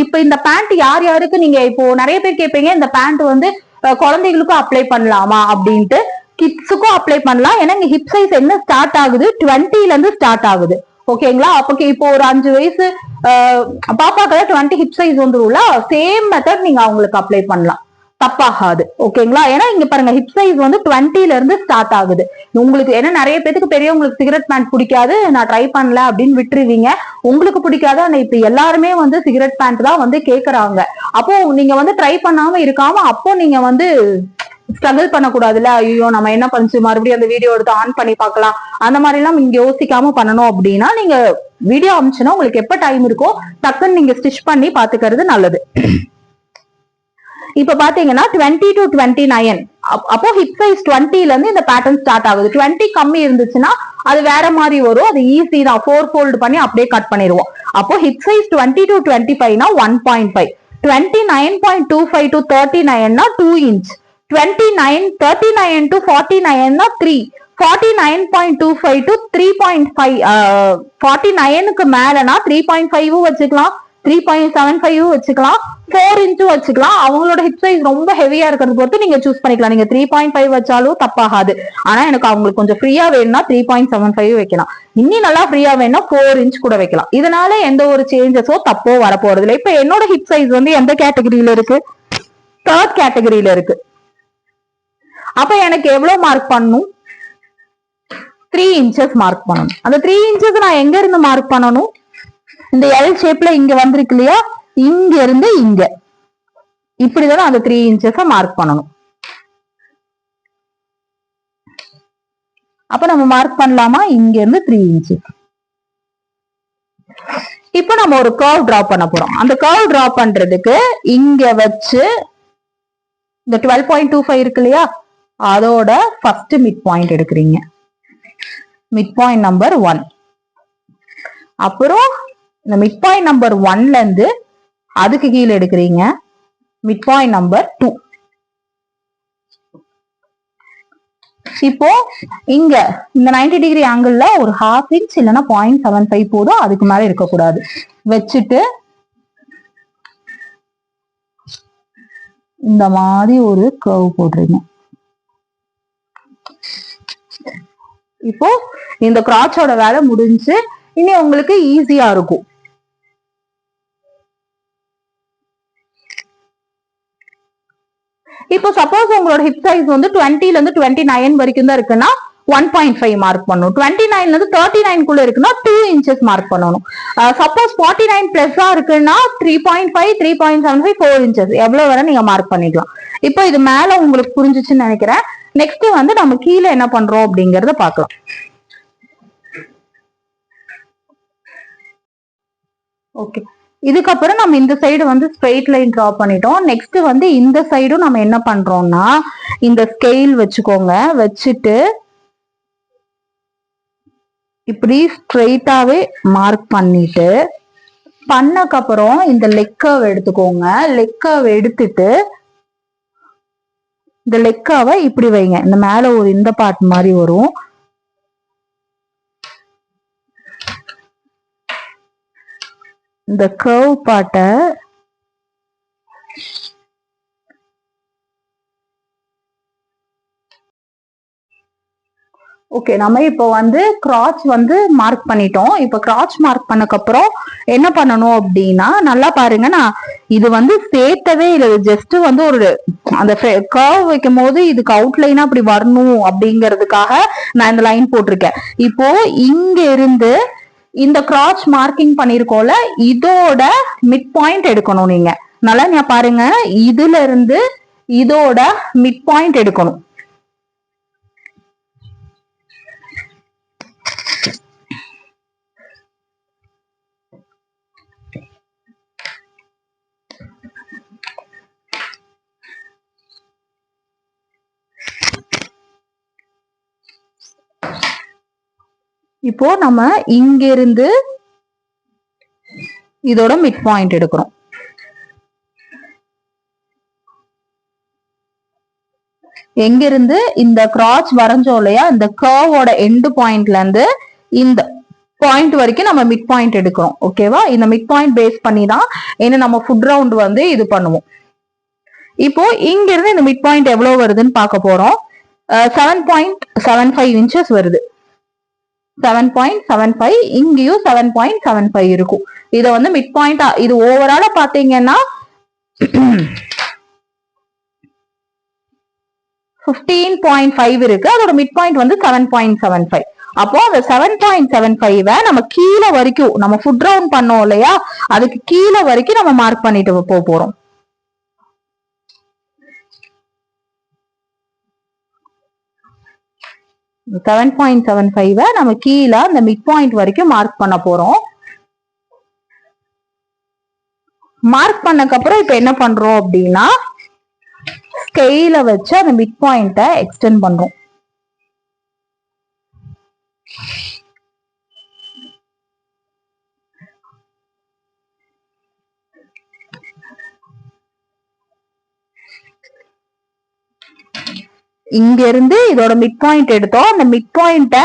இப்போ இந்த பேண்ட் யார் யாருக்கு நீங்க இப்போ நிறைய பேர் கேட்பீங்க, இந்த பேண்ட் வந்து குழந்தைகளுக்கும் அப்ளை பண்ணலாமா அப்படின்ட்டு. கிட்ஸுக்கும் அப்ளை பண்ணலாம். ஏன்னா இங்க ஹிப் சைஸ் என்ன ஸ்டார்ட் ஆகுது, 20ல இருந்து ஸ்டார்ட் ஆகுது. ஓகேங்களா? அப்போ இப்போ ஒரு 5 வயசு பாப்பாக்கு 20 ஹிப் சைஸ் வந்துரும்ல, சேம் மெத்தட் நீங்க அவங்களுக்கு அப்ளை பண்ணலாம், தப்பாகாது. ஓகேங்களா? ஏன்னா இங்க பாருங்க ஹிப் சைஸ் வந்து 20ல இருந்து ஸ்டார்ட் ஆகுது. உங்களுக்கு ஏன்னா நிறைய பேருக்கு பெரியவங்களுக்கு சிகரெட் பேண்ட் பிடிக்காது, நான் ட்ரை பண்ணல அப்படின்னு விட்டுருவீங்க. உங்களுக்கு பிடிக்காது, ஆனா இப்ப எல்லாருமே வந்து சிகரெட் பேண்ட் தான் வந்து கேக்குறாங்க. அப்போ நீங்க வந்து ட்ரை பண்ணாம இருக்காம அப்போ நீங்க வந்து ஸ்ட்ரகிள் பண்ணக்கூடாதுல்ல. ஐயோ நம்ம என்ன பண்ணுச்சு, மறுபடியும் அந்த வீடியோ எடுத்து ஆன் பண்ணி பார்க்கலாம், அந்த மாதிரி எல்லாம் இங்க யோசிக்காம பண்ணணும் அப்படின்னா, நீங்க வீடியோ அமிச்சுன்னா உங்களுக்கு எப்ப டைம் இருக்கோ டக்குன்னு நீங்க ஸ்டிச் பண்ணி பாத்துக்கிறது நல்லது. இப்ப பாத்தீங்கன்னா 20 to 29, அப்போ ஹிப் சைஸ் 20ல இருந்து இந்த பேட்டர்ன் ஸ்டார்ட் ஆகுது. 20 கம்மி இருந்துச்சுன்னா அது வேற மாதிரி வரும், அது ஈஸி தான், 4 ஃபோல்ட் பண்ணி அப்படியே கட் பண்ணிடுவோம். அப்போ hip size 20 to 25னா 1.5, 29.25 to 39னா 2 inch, 39 to 49னா 3, 49.25 to 3.5, 49க்கு மேலனா 3.5 வச்சுக்கலாம், 3.75 வச்சுக்கலாம், 4 இன்ச்சும் வச்சுக்கலாம். அவங்களோட ஹிப் சைஸ் ரொம்ப ஹெவியா இருக்கிறது பொறுத்து நீங்க சூஸ் பண்ணிக்கலாம். நீங்க 3.5 வச்சாலும் தப்பாகாது. ஆனா எனக்கு அவங்களுக்கு கொஞ்சம் ஃப்ரீயா வேணும்னா 3.75 வைக்கலாம். இன்னும் நல்லா ஃப்ரீயா வேணும்னா 4 இன்ச் கூட வைக்கலாம். இதனால எந்த ஒரு சேஞ்சஸோ தப்போ வரப்போறது இல்லை. இப்ப என்னோட ஹிப் சைஸ் வந்து எந்த கேட்டகரியில இருக்கு, 3rd கேட்டகரியில இருக்கு. அப்ப எனக்கு எவ்வளவு மார்க் பண்ணணும், 3 இன்ச்சஸ் மார்க் பண்ணணும். அந்த 3 இன்ச்சஸ் நான் எங்க இருந்து மார்க் பண்ணணும், இந்த எல் ஷேப்ல இங்க வந்திருக்கு இல்லையா, இங்க இருந்து இங்க இப்படிதான் அந்த 3 இன்ச்சஸ மார்க் பண்ணணும். அப்ப நம்ம மார்க் பண்ணலாமா, இங்க இருந்து 3 இன்ச்சஸ். இப்ப நம்ம ஒரு கர்வ் டிரா பண்ண போறோம். அந்த கர்வ் டிரா பண்றதுக்கு இங்க வச்சு இந்த 12.25 இருக்கு இல்லையா, அதோட ஃபர்ஸ்ட் மிட் பாயிண்ட் எடுக்கிறீங்க, மிட் பாயிண்ட் நம்பர் 1. அப்புறம் இந்த மிட் பாயிண்ட் நம்பர் 1ல இருந்து அதுக்கு கீழே எடுக்கிறீங்க மிட் பாயிண்ட் நம்பர் 2. இப்போ இங்க இந்த 90 டிகிரி ஆங்கிள் ஒரு 1/2 இன்ச் இல்லைன்னா 0.75 போதும், அதுக்கு மேல இருக்கக்கூடாது. வச்சுட்டு இந்த மாதிரி ஒரு கர்வ் போடுறீங்க. இப்போ இந்த கிராச்சோட வேலை முடிஞ்சு இனி உங்களுக்கு ஈஸியா இருக்கும். இப்போ சப்போஸ் உங்களோட ஹிப் சைஸ் வந்து 20ல இருந்து 29 வரைக்கும் தான் இருக்குன்னா 1.5 மார்க் பண்ணணும். 29ல இருந்து 39 குள்ள இருக்குன்னா 2 இன்ச்சஸ் மார்க் பண்ணணும். சப்போஸ் 49 பிளஸ் இருக்குன்னா 3.5, 3.75, 4 இன்ச்சஸ் எவ்வளவு வரை நீங்க மார்க் பண்ணிக்கலாம். இப்போ இது மேல உங்களுக்கு புரிஞ்சிச்சுன்னு நினைக்கிறேன். நெக்ஸ்ட் வந்து நம்ம கீழே என்ன பண்றோம் அப்படிங்கறத பாக்கலாம். ஓகே, இதுக்கப்புறம் நம்ம இந்த சைடு வந்து ஸ்ட்ரெயிட் லைன் டிரா பண்ணிட்டோம். நெக்ஸ்ட் வந்து இந்த சைடும் நம்ம என்ன பண்றோம்னா இந்த ஸ்கேல் வச்சுக்கோங்க. வச்சுட்டு இப்படி ஸ்ட்ரெயிட்டாவே மார்க் பண்ணிட்டு பண்ணக்கப்புறம் இந்த லெக் கர்வ் எடுத்துக்கோங்க. லெக் கர்வ் எடுத்துட்டு இந்த லெக் கர்வை இப்படி வைங்க. இந்த மேல ஒரு இந்த பார்ட் மாதிரி வரும். இந்த கர்வ் பார்ட்டை ஓகே, நம்ம இப்போ வந்து கிராச் வந்து மார்க் பண்ணிட்டோம். இப்போ கிராச் மார்க் பண்ணக்கப்புறம் என்ன பண்ணணும் அப்படின்னா நல்லா பாருங்க, நான் இது வந்து சேர்த்தவே இல்லை. ஜஸ்ட் வந்து ஒரு அந்த கர்வ் வைக்கும் போது இதுக்கு அவுட்லைனா அப்படி வரணும் அப்படிங்கிறதுக்காக நான் இந்த லைன் போட்டிருக்கேன். இப்போ இங்க இருந்து இந்த கிராச் மார்க்கிங் பண்ணிருக்கோம்ல, இதோட மிட் பாயிண்ட் எடுக்கணும். நீங்க நல்லா நான் பாருங்க, இதுல இருந்து இதோட மிட் பாயிண்ட் எடுக்கணும். இப்போ நம்ம இங்க இருந்து இதோட மிட் பாயிண்ட் எடுக்கிறோம். எங்க இருந்து இந்த கிராச் வரைஞ்சோம் இல்லையா, இந்த கர்வோட எண்டு பாயிண்ட்ல இருந்து இந்த பாயிண்ட் வரைக்கும் நம்ம மிட் பாயிண்ட் எடுக்கிறோம். ஓகேவா? இந்த மிட் பாயிண்ட் பேஸ் பண்ணி தான் என்ன நம்ம ஃபுட் ரவுண்ட் வந்து இது பண்ணுவோம். இப்போ இங்க இருந்து இந்த மிட் பாயிண்ட் எவ்வளவு வருதுன்னு பார்க்க போறோம். 7.75 இன்ச்சஸ் வருது. 7.75, இங்கேயும் 7.75 இருக்கும். இத வந்து மிட் பாயிண்ட், இது ஓவராலா பாத்தீங்கன்னா 15.5 இருக்கு. அதோட மிட் பாயிண்ட் வந்து 7.75. அப்போ அந்த 7.75 நம்ம கீழே வரைக்கும் நம்ம ஃபுட் ரவுண்ட் பண்ணோம் இல்லையா, அதுக்கு கீழே வரைக்கும் நம்ம மார்க் பண்ணிட்டு போறோம். இந்த 7.75 நம்ம கீழே அந்த மிட் பாயிண்ட் வரைக்கும் மார்க் பண்ண போறோம். மார்க் பண்ணக்கப்புறம் இப்ப என்ன பண்றோம் அப்படின்னா ஸ்கேல வச்சு அந்த மிட் பாயிண்ட எக்ஸ்டெண்ட் பண்றோம். இங்க இருந்து இதோட மிட் பாயிண்ட் எடுத்தோம். அந்த மிட் பாயிண்ட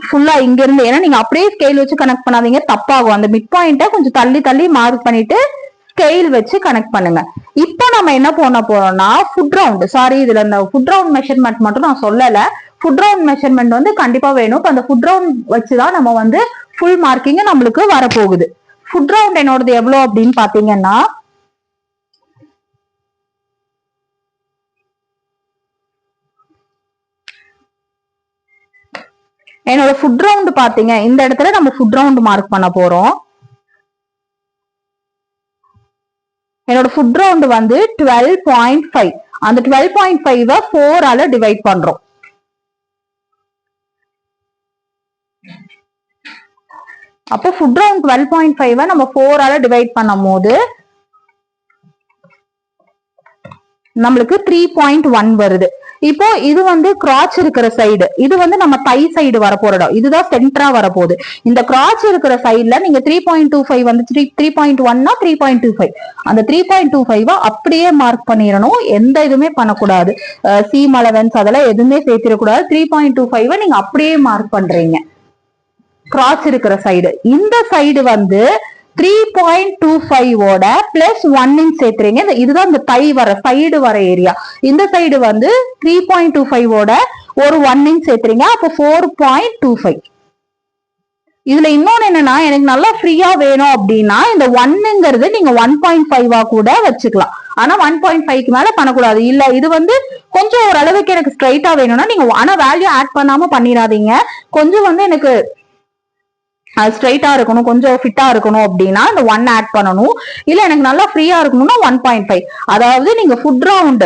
ஃபுல்லா இங்க இருந்து, ஏன்னா நீங்க அப்படியே ஸ்கேல் வச்சு கனெக்ட் பண்ணாதீங்க, தப்பாகும். அந்த மிட் பாயிண்ட கொஞ்சம் தள்ளி தள்ளி மார்க் பண்ணிட்டு ஸ்கேல் வச்சு கனெக்ட் பண்ணுங்க. இப்போ நம்ம என்ன பண்ண போறோம்னா ஃபுட் ரவுண்ட், சாரி இதுல இந்த ஃபுட் ரவுண்ட் மெஷர்மெண்ட் மட்டும் நான் சொல்லல. ஃபுட் ரவுண்ட் மெஷர்மெண்ட் வந்து கண்டிப்பா வேணும். இப்போ அந்த ஃபுட் ரவுண்ட் வச்சுதான் நம்ம வந்து ஃபுல் மார்க்கிங் நம்மளுக்கு வரப்போகுது. ஃபுட் ரவுண்ட் என்னோடது எவ்வளவு அப்படின்னு பாத்தீங்கன்னா என்னோட ஃபுட் ரவுண்ட் பாத்தீங்க, இந்த இடத்துல நம்ம ஃபுட் ரவுண்ட் மார்க் பண்ண போறோம். என்னோட ஃபுட் ரவுண்ட் வந்து 12.5. அந்த 12.5 4 ஆல டிவைட் பண்றோம். அப்போ ஃபுட் ரவுண்ட் 12.5 நம்ம 4 ஆல டிவைட் பண்ணும் போது நம்மளுக்கு 3.1 வருது. இப்போ இது வந்து கிராச் இருக்கிற சைடு, இது வந்து நம்ம தை சைடு வரப்போற இடம், இதுதான் சென்டரா வரப்போகுது. இந்த கிராச் இருக்கிற சைடுல நீங்க 3.25 வந்து 3.1னா 3.25, அந்த 3.25 அப்படியே மார்க் பண்ணிடணும். எந்த இதுவுமே பண்ணக்கூடாது. சீம் அலவன்ஸ் அதெல்லாம் எதுவுமே சேர்த்திடக்கூடாது. 3.25 நீங்க அப்படியே மார்க் பண்றீங்க கிராச் இருக்கிற சைடு. இந்த சைடு வந்து 3.25 பிளஸ் 1 இன்ச் சேர்த்துறீங்க. இதுதான் இந்த தை வர சைடு வர ஏரியா. இந்த சைடு வந்து 3.25 ஒரு 1 inch சேர்த்துறீங்க. அப்போ 4.25. இதுல இன்னொன்னு என்னன்னா, எனக்கு நல்லா ஃப்ரீயா வேணும் அப்படின்னா இந்த 1ங்கிறது நீங்க 1.5 கூட வச்சுக்கலாம். ஆனா 1.5க்கு மேல பண்ணக்கூடாது. இல்ல இது வந்து கொஞ்சம் ஓரளவுக்கு எனக்கு ஸ்ட்ரைட்டா வேணும்னா நீங்க ஆனா வேல்யூ ஆட் பண்ணாம பண்ணிடாதீங்க. கொஞ்சம் வந்து எனக்கு ஸ்ட்ரைட்டா இருக்கணும், கொஞ்சம் ஃபிட்டா இருக்கணும் அப்படின்னா இந்த 1 ஆட் பண்ணணும். இல்ல எனக்கு நல்லா ஃப்ரீயா இருக்கணும்னா 1.5. அதாவது நீங்க ஃபுட் ரவுண்ட்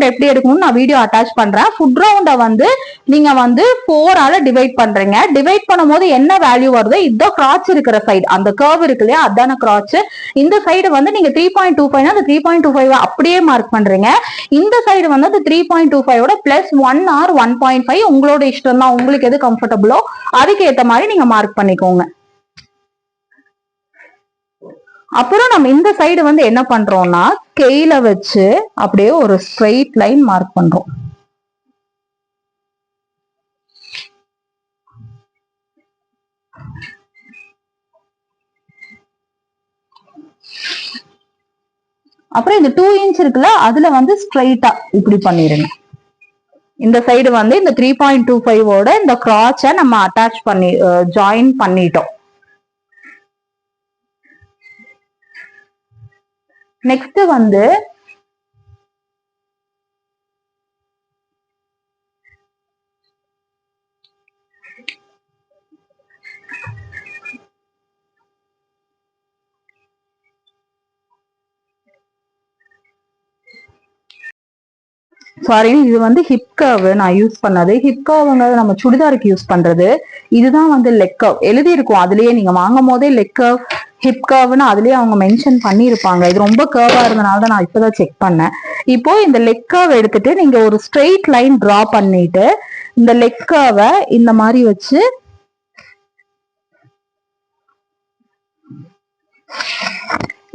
எப்படி எடுக்கணும்னு நான் வீடியோ அட்டாச் பண்றேன். ஃபுட் ரவுண்ட வந்து நீங்க வந்து 4ஆல டிவைட் பண்றீங்க. டிவைட் பண்ணும்போது என்ன வேல்யூ வருது, இதுதான் கிராச் இருக்கிற சைடு, அந்த கர்வ் இருக்கு இல்லையா, அதான கிராச். இந்த சைடு வந்து நீங்க 3.25 அந்த 3.25 அப்படியே மார்க் பண்றீங்க. இந்த சைடு வந்து அந்த 3.25 +1 or 1.5 உங்களோட இஷ்டம் தான். உங்களுக்கு எது கம்ஃபர்டபுளோ அதுக்கு ஏத்த மாதிரி நீங்க மார்க் பண்ணிக்கோங்க. அப்புறம் நம்ம இந்த சைடு வந்து என்ன பண்றோம்னா ஸ்கேல வச்சு அப்படியே ஒரு ஸ்ட்ரெயிட் லைன் மார்க் பண்றோம். அப்புறம் இந்த 2 inch இருக்குல்ல, அதுல வந்து ஸ்ட்ரெயிட்டா இப்படி பண்ணிருங்க. இந்த சைடு வந்து இந்த 3.25 இந்த கிராச்ச நம்ம அட்டாச் பண்ணி ஜாயின் பண்ணிட்டோம். நெக்ஸ்ட் வந்து சாரி, இது வந்து ஹிப் கர்வ் நான் யூஸ் பண்ணது. ஹிப் கர்வ்ங்கிறது நம்ம சுடிதாருக்கு யூஸ் பண்றது. இதுதான் வந்து லெக் கர்வ் எழுதி இருக்கும். அதுலயே நீங்க வாங்கும் போதே லெக் கர்வ் ஹிப் கர்வ்னு அதுலயே அவங்க மென்ஷன் பண்ணிருப்பாங்க. இது ரொம்ப கர்வா இருந்தனால தான் நான் இப்பதான் செக் பண்ணேன். இப்போ இந்த லெக் கர்வ் எடுத்துட்டு நீங்க ஒரு ஸ்ட்ரெயிட் லைன் டிரா பண்ணிட்டு இந்த லெக் கர்வை இந்த மாதிரி வச்சு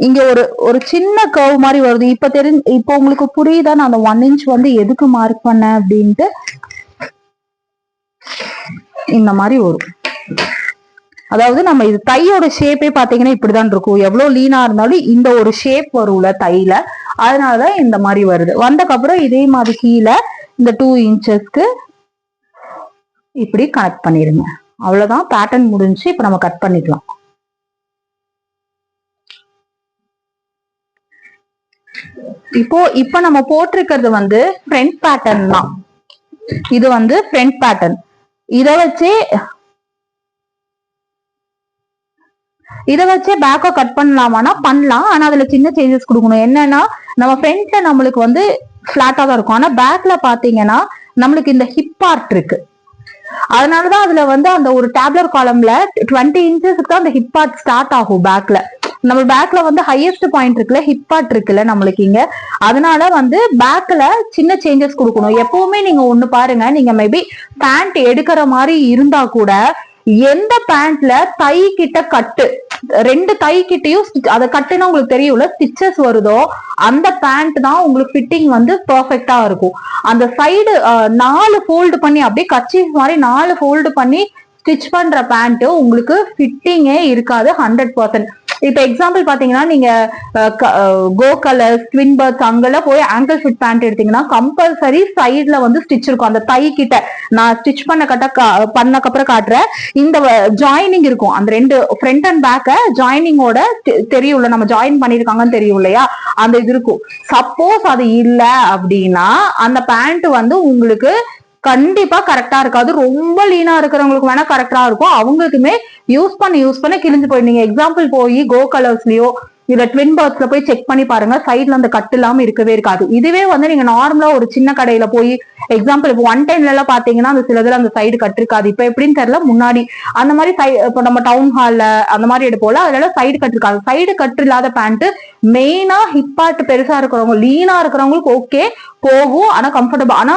இங்க ஒரு சின்ன கர்வ் மாதிரி வருது. இப்போ உங்களுக்கு புரியுதா நான் அந்த 1 inch வந்து எதுக்கு மார்க் பண்ணேன் அப்படின்ட்டு. இந்த மாதிரி வரும். அதாவது நம்ம இது தையோட ஷேப்பே பாத்தீங்கன்னா இப்படிதான் இருக்கும். எவ்வளவு லீனா இருந்தாலும் இந்த ஒரு ஷேப் வரும்ல தையில, அதனாலதான் இந்த மாதிரி வருது. வந்தக்கப்புறம் இதே மாதிரி கீழே இந்த 2 inchesக்கு இப்படி கனெக்ட் பண்ணிருங்க. அவ்வளவுதான், பேட்டர்ன் முடிஞ்சு. இப்ப நம்ம கட் பண்ணிக்கலாம். இப்போ நம்ம போட்டிருக்கிறது வந்து ஃப்ரண்ட் பேட்டர்ன் தான். இது வந்து ஃப்ரண்ட் பேட்டர்ன். இதை வச்சே பேக்கை கட் பண்ணலாமானா பண்ணலாம். ஆனா அதுல சின்ன சேஞ்சஸ் கொடுக்கணும். என்னன்னா நம்ம ஃப்ரண்ட்ல நம்மளுக்கு வந்து பிளாட்டா தான் இருக்கும். ஆனா பேக்ல பாத்தீங்கன்னா நம்மளுக்கு இந்த ஹிப் பார்ட் இருக்கு. அதனாலதான் அதுல வந்து அந்த ஒரு டேப்லர் காலம்ல 20 inchesக்கு தான் அந்த ஹிப் பார்ட் ஸ்டார்ட் ஆகும். பேக்ல நம்ம பேக்ல வந்து ஹையஸ்ட் பாயிண்ட் இருக்குல்ல, ஹிப் பார்ட் இருக்குல்ல நம்மளுக்கு இங்க. அதனால வந்து பேக்ல சின்ன சேஞ்சஸ் கொடுக்கணும். எப்பவுமே நீங்க ஒண்ணு பாருங்க, நீங்க மேபி பேண்ட் எடுக்கிற மாதிரி இருந்தா கூட எந்த பேண்ட்ல தை கிட்ட கட்டு, 2 தை கிட்டையும் அதை கட்டுனா உங்களுக்கு தெரியும்ல ஸ்டிச்சஸ் வருதோ அந்த பேண்ட் தான் உங்களுக்கு ஃபிட்டிங் வந்து பெர்ஃபெக்டா இருக்கும். அந்த சைடு 4 ஃபோல்டு பண்ணி அப்படியே கச்சீஸ் மாதிரி 4 ஃபோல்டு பண்ணி ஸ்டிச் பண்ற பேண்ட் உங்களுக்கு ஃபிட்டிங்கே இருக்காது 100%. இப்ப எக்ஸாம்பிள் பாத்தீங்கன்னா நீங்க கோ கலர்ஸ், ட்வின் பர்த்ஸ் அங்கெல்லாம் போய் ஆங்கிள் ஃபிட் பேண்ட் எடுத்தீங்கன்னா கம்பல்சரி சைட்ல வந்து ஸ்டிச் இருக்கும். அந்த தை கிட்ட நான் ஸ்டிச் பண்ணக்கப்புறம் காட்டுறேன். இந்த ஜாயினிங் இருக்கும். அந்த 2 ஃப்ரண்ட் அண்ட் பேக்க ஜாயினிங்கோட தெரியும்ல, நம்ம ஜாயின் பண்ணிருக்காங்கன்னு தெரியும் இல்லையா, அந்த இது இருக்கும். சப்போஸ் அது இல்ல அப்படின்னா அந்த பேண்ட் வந்து உங்களுக்கு கண்டிப்பா கரெக்டா இருக்காது. ரொம்ப லீனா இருக்கிறவங்களுக்கு வேணா கரெக்டா இருக்கும். அவங்களுக்குமே யூஸ் பண்ண கிழிஞ்சு போய், நீங்க எக்ஸாம்பிள் போய் கோ கலர்ஸ்லயோ இல்ல ட்வின் பர்த்ஸ்ல போய் செக் பண்ணி பாருங்க, சைட்ல அந்த கட்டு இல்லாம இருக்கவே இருக்காது. இதுவே வந்து நீங்க நார்மலா ஒரு சின்ன கடையில போய் எக்ஸாம்பிள் இப்போ 110 எல்லாம் பாத்தீங்கன்னா அந்த சிலதுல அந்த சைடு கட்டு இருக்காது. இப்ப எப்படின்னு தெரியல, முன்னாடி அந்த மாதிரி இப்போ நம்ம டவுன் ஹால்ல அந்த மாதிரி எடுப்போம்ல, அதனால சைடு கட்டு இருக்காது. சைடு கட்டு இல்லாத பேண்ட் மெயினா ஹிப் பார்ட் பெருசா இருக்கிறவங்க, லீனா இருக்கிறவங்களுக்கு ஓகே போகும், ஆனா கம்ஃபர்டபுள். ஆனா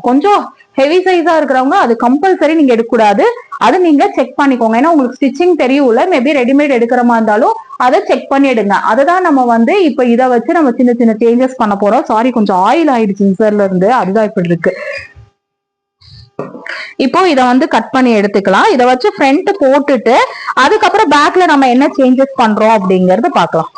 கொஞ்சம் ஹெவி சைஸா இருக்கிறவங்க அது கம்பல்சரி நீங்க எடுக்கக்கூடாது. அது நீங்க செக் பண்ணிக்கோங்க. ஏன்னா உங்களுக்கு ஸ்டிச்சிங் தெரியும்ல, மேபி ரெடிமேட் எடுக்கிற மாதிரி இருந்தாலும் அதை செக் பண்ணி எடுங்க. அதுதான் நம்ம வந்து இப்ப இதை வச்சு நம்ம சின்ன சின்ன சேஞ்சஸ் பண்ண போறோம். சாரி, கொஞ்சம் ஆயில் ஆயிடுச்சு இன்சர்ல இருந்து, அதுதான் இப்படி இருக்கு. இப்போ இத வந்து கட் பண்ணி எடுத்துக்கலாம். இதை வச்சு ஃப்ரண்ட் போட்டுட்டு அதுக்கப்புறம் பேக்ல நம்ம என்ன சேஞ்சஸ் பண்றோம் அப்படிங்கறத பாக்கலாம்.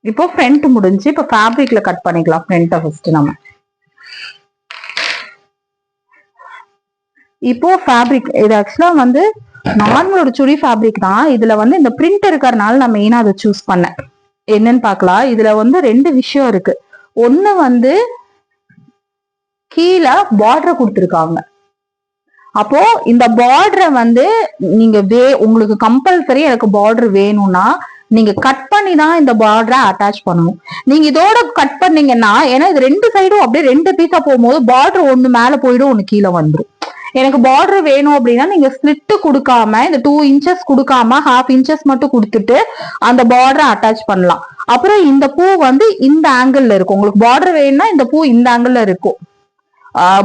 இப்போ ஃப்ரண்ட் முடிஞ்சு, இப்போ ஃபேப்ரிக்ல கட் பண்ணிக்கலாம். ஃப்ரண்ட்டை ஃபர்ஸ்ட் நம்ம இப்போ ஃபேப்ரிக் இது ஆக்சுவலா வந்து நார்மல் ஒரு சுடி ஃபேப்ரிக் தான். இதுல வந்து இந்த பிரிண்ட் இருக்கிறதுனால நான் மெயினா அதை சூஸ் பண்ணேன். என்னன்னு பார்க்கலாம். இதுல வந்து ரெண்டு விஷயம் இருக்கு. ஒண்ணு வந்து கீழே பார்டர் கொடுத்துருக்காங்க. அப்போ இந்த பார்டரை வந்து நீங்க உங்களுக்கு கம்பல்சரி எனக்கு பார்டர் வேணும்னா நீங்க கட் பண்ணி தான் இந்த பார்டரை அட்டாச் பண்ணணும். நீங்க இதோட கட் பண்ணீங்கன்னா, ஏன்னா இது ரெண்டு சைடும் அப்படியே ரெண்டு பீஸா போகும்போது பார்டர் ஒண்ணு மேல போயிடும், ஒண்ணு கீழே வந்துடும். எனக்கு பார்டர் வேணும் அப்படின்னா நீங்க ஸ்லிட் கொடுக்காம இந்த 2 இன்ச்சஸ் கொடுக்காம 1/2 இன்ச்சஸ் மட்டும் கொடுத்துட்டு அந்த பார்டரை அட்டாச் பண்ணலாம். அப்புறம் இந்த பூ வந்து இந்த ஆங்கிள் இருக்கும். உங்களுக்கு பார்டர் வேணும்னா இந்த பூ இந்த ஆங்கிள் இருக்கும்.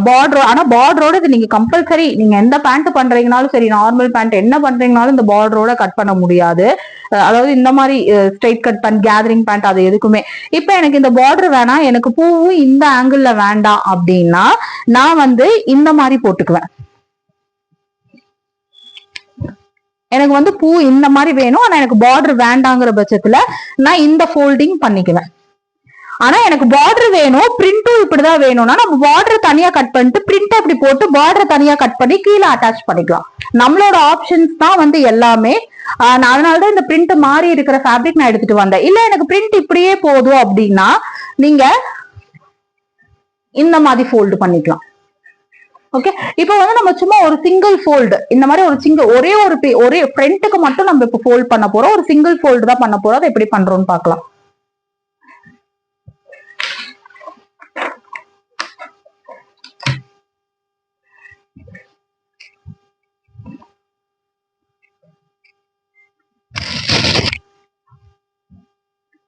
பார்டர், ஆனா பார்டரோட இது நீங்க கம்பல்சரி நீங்க எந்த பேண்ட் பண்றீங்கனாலும் சரி, நார்மல் பேண்ட் என்ன பண்றீங்கனாலும் இந்த பார்டரோட கட் பண்ண முடியாது. அதாவது இந்த மாதிரி straight cut pant, gathering pant, அது எதுக்குமே. இப்ப எனக்கு இந்த பார்டர் வேணாம், எனக்கு பூவும் இந்த ஆங்கிள் வேண்டாம் அப்படின்னா நான் வந்து இந்த மாதிரி போட்டுக்குவேன். எனக்கு வந்து பூ இந்த மாதிரி வேணும், ஆனா எனக்கு பார்டர் வேண்டாங்கிற பட்சத்துல நான் இந்த ஃபோல்டிங் பண்ணிக்குவேன். ஆனா எனக்கு பார்டர் வேணும், பிரிண்டும் இப்படிதான் வேணும்னா நம்ம பார்டர் தனியா கட் பண்ணிட்டு பிரிண்ட் அப்படி போட்டு பார்டர் தனியா கட் பண்ணி கீழே அட்டாச் பண்ணிக்கலாம். நம்மளோட ஆப்ஷன்ஸ் தான் வந்து எல்லாமே. அதனாலதான் இந்த பிரிண்ட் மாறி இருக்கிற ஃபேப்ரிக் நான் எடுத்துட்டு வந்தேன். இல்ல எனக்கு பிரிண்ட் இப்படியே போதும் அப்படின்னா நீங்க இந்த மாதிரி ஃபோல்டு பண்ணிக்கலாம். ஓகே, இப்போ வந்து நம்ம சும்மா ஒரு சிங்கிள் ஃபோல்டு இந்த மாதிரி ஒரே ஃப்ரண்ட்டுக்கு மட்டும் நம்ம இப்போ ஃபோல்ட் பண்ண போறோம். ஒரு சிங்கிள் ஃபோல்டு தான் பண்ண போறோம். அதை எப்படி பண்றோம்னு பார்க்கலாம்.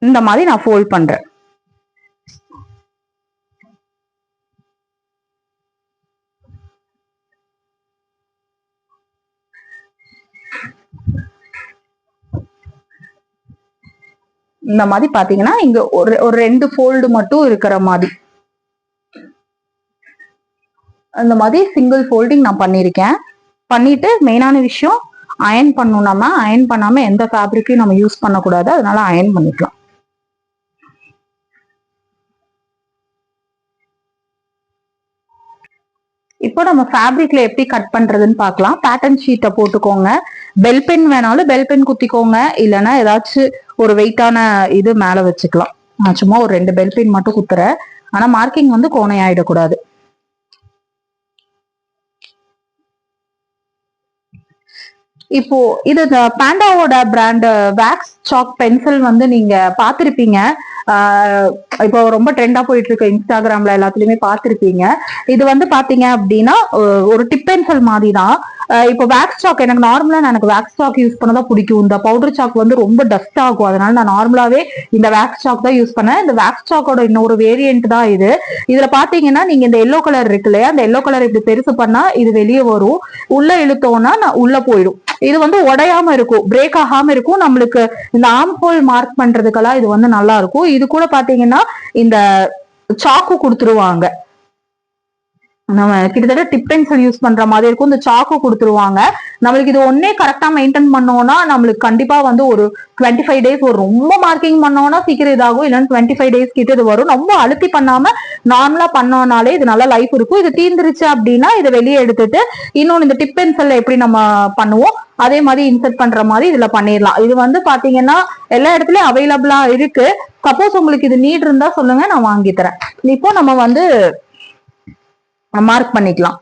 இந்த மாதிரி நான் ஃபோல்ட் பண்றேன். இந்த மாதிரி பாத்தீங்கன்னா இங்க ஒரு 2 ஃபோல்டு மட்டும் இருக்கிற மாதிரி அந்த மாதிரி சிங்கிள் ஃபோல்டிங் நான் பண்ணிருக்கேன். பண்ணிட்டு மெயினான விஷயம் அயன் பண்ணணும். நம்ம அயன் பண்ணாம எந்த ஃபேப்ரிக்கையும் நம்ம யூஸ் பண்ணக்கூடாது. அதனால அயன் பண்ணிக்கலாம். இப்போ நம்ம ஃபேப்ரிக்ல எப்படி கட் பண்றதுன்னு பார்க்கலாம். பேட்டர்ன் ஷீட்டை போட்டுக்கோங்க. பெல் பென் வேணாலும் பெல் பென் குத்திக்கோங்க, இல்லைன்னா ஏதாச்சும் ஒரு வெயிட்டான இது மேல வச்சுக்கலாம். நான் சும்மா ஒரு 2 பெல் பென் மட்டும் குத்துறேன். ஆனா மார்க்கிங் வந்து கோணை ஆயிடக்கூடாது. இப்போ இது பேண்டாவோட பிராண்ட் வேக்ஸ் சாக் பென்சில் வந்து நீங்க பாத்திருப்பீங்க. இப்போ ரொம்ப ட்ரெண்டா போயிட்டு இருக்கு இன்ஸ்டாகிராம்ல, எல்லாத்துலயுமே பார்த்திருப்பீங்க. இது வந்து பாத்தீங்க அப்படின்னா ஒரு டிப் பென்சில் மாதிரி தான். இப்போ வேக்ஸ் சாக் எனக்கு நார்மலா எனக்கு வேக்ஸ் சாக் யூஸ் பண்ணதான் பிடிக்கும். இந்த பவுடர் சாக் வந்து ரொம்ப டஸ்ட் ஆகும். அதனால நான் நார்மலாவே இந்த வேக்ஸ் சாக் தான் யூஸ் பண்ணேன். இந்த வேக்ஸ் சாக்கோட இன்னொரு வேரியன்ட் தான் இது. இதுல பாத்தீங்கன்னா நீங்க இந்த எல்லோ கலர் இருக்கு இல்லையா, அந்த எல்லோ கலர் இப்படி பெருசு பண்ணா இது வெளியே வரும். உள்ள இழுத்தோம்னா உள்ள போயிடும். இது வந்து உடையாம இருக்கும், பிரேக் ஆகாம இருக்கும். நம்மளுக்கு இந்த ஆர்ம் ஹோல் மார்க் பண்றதுக்கெல்லாம் இது வந்து நல்லா இருக்கும். இது கூட பாத்தீங்கன்னா இந்த சாக்கு கொடுத்துருவாங்க. நம்ம கிட்டத்தட்ட டிப் பென்சில் யூஸ் பண்ற மாதிரி இருக்கும். இந்த சாக்கு கொடுத்துருவாங்க. நம்மளுக்கு இது ஒன்னே கரெக்டா மெயின்டைன் பண்ணோம்னா நம்மளுக்கு கண்டிப்பா வந்து ஒரு 25 டேஸ் ஒரு ரொம்ப மார்க்கிங் பண்ணோம்னா சீக்கிரம் இதாகும். இல்லைன்னா 25 டேஸ் கிட்ட இது வரும். ரொம்ப அழுத்தி பண்ணாம நார்மலா பண்ணோம்னாலே இது நல்ல லைஃப் இருக்கும். இது தீர்ந்துருச்சு அப்படின்னா இதை வெளியே எடுத்துட்டு இன்னொன்னு இந்த டிப் பென்சில்ல எப்படி நம்ம பண்ணுவோம் அதே மாதிரி இன்சர்ட் பண்ற மாதிரி இதுல பண்ணிடலாம். இது வந்து பாத்தீங்கன்னா எல்லா இடத்துலயும் அவைலபிளா இருக்கு. சப்போஸ் உங்களுக்கு இது நீட் இருந்தா சொல்லுங்க, நான் வாங்கி தரேன். இப்போ நம்ம வந்து மார்க் பண்ணிக்கலாம்.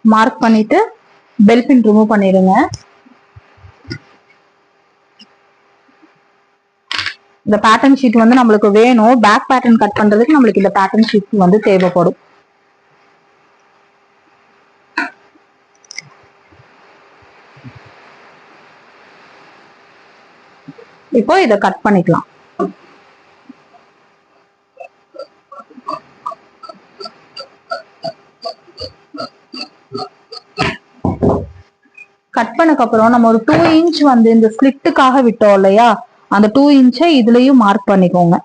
மார்க் பண்ணிட்டு பெல் பின் ரிமூவ் பண்ணிடுங்க. இந்த பேட்டர்ன் ஷீட் வந்து நம்மளுக்கு வேணும். பேக் பேட்டர்ன் கட் பண்றதுக்கு நம்மளுக்கு இந்த பேட்டர்ன் ஷீட் வந்து தேவைப்படும். இப்போ இதை கட் பண்ணிக்கலாம். கட் பண்ணக்கு அப்புறம் நம்ம ஒரு 2 இன்ச் வந்து இந்த ஸ்லிட்டுக்காக விட்டோம் இல்லையா, அந்த 2 இன்ச்சை இதுலயும் மார்க் பண்ணிக்கோங்க.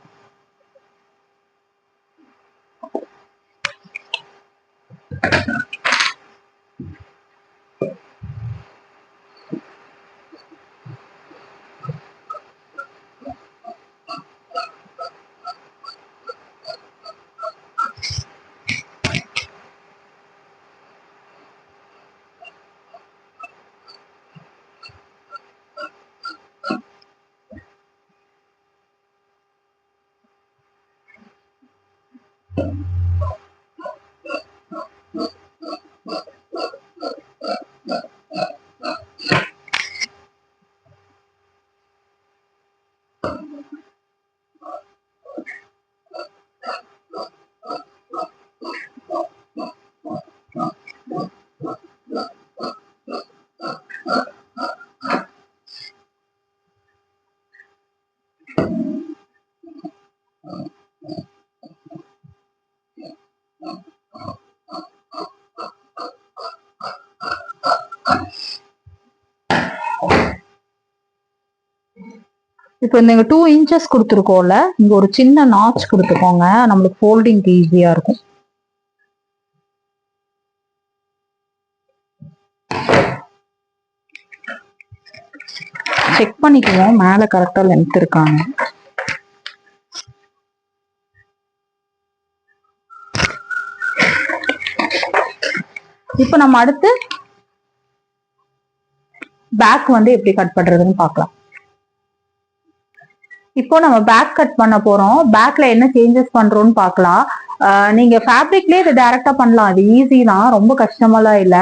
இப்போ இந்த 2 இன்ச்சஸ் கொடுத்துருக்கோம்ல, இங்க ஒரு சின்ன நாட்ச் கொடுத்துக்கோங்க, நம்மளுக்கு ஃபோல்டிங்க்கு ஈஸியா இருக்கும். செக் பண்ணிக்குவோம் மேல கரெக்டா லென்த் இருக்காங்க. இப்போ நம்ம அடுத்து பேக் வந்து எப்படி கட் பண்றதுன்னு பார்க்கலாம். இப்போ நம்ம பேக் கட் பண்ண போறோம். பேக்ல என்ன சேஞ்சஸ் பண்றோம்னு பார்க்கலாம். நீங்க ஃபேப்ரிக்லயே இதை டைரக்டா பண்ணலாம், அது ஈஸி தான், ரொம்ப கஷ்டமெல்லாம் இல்ல.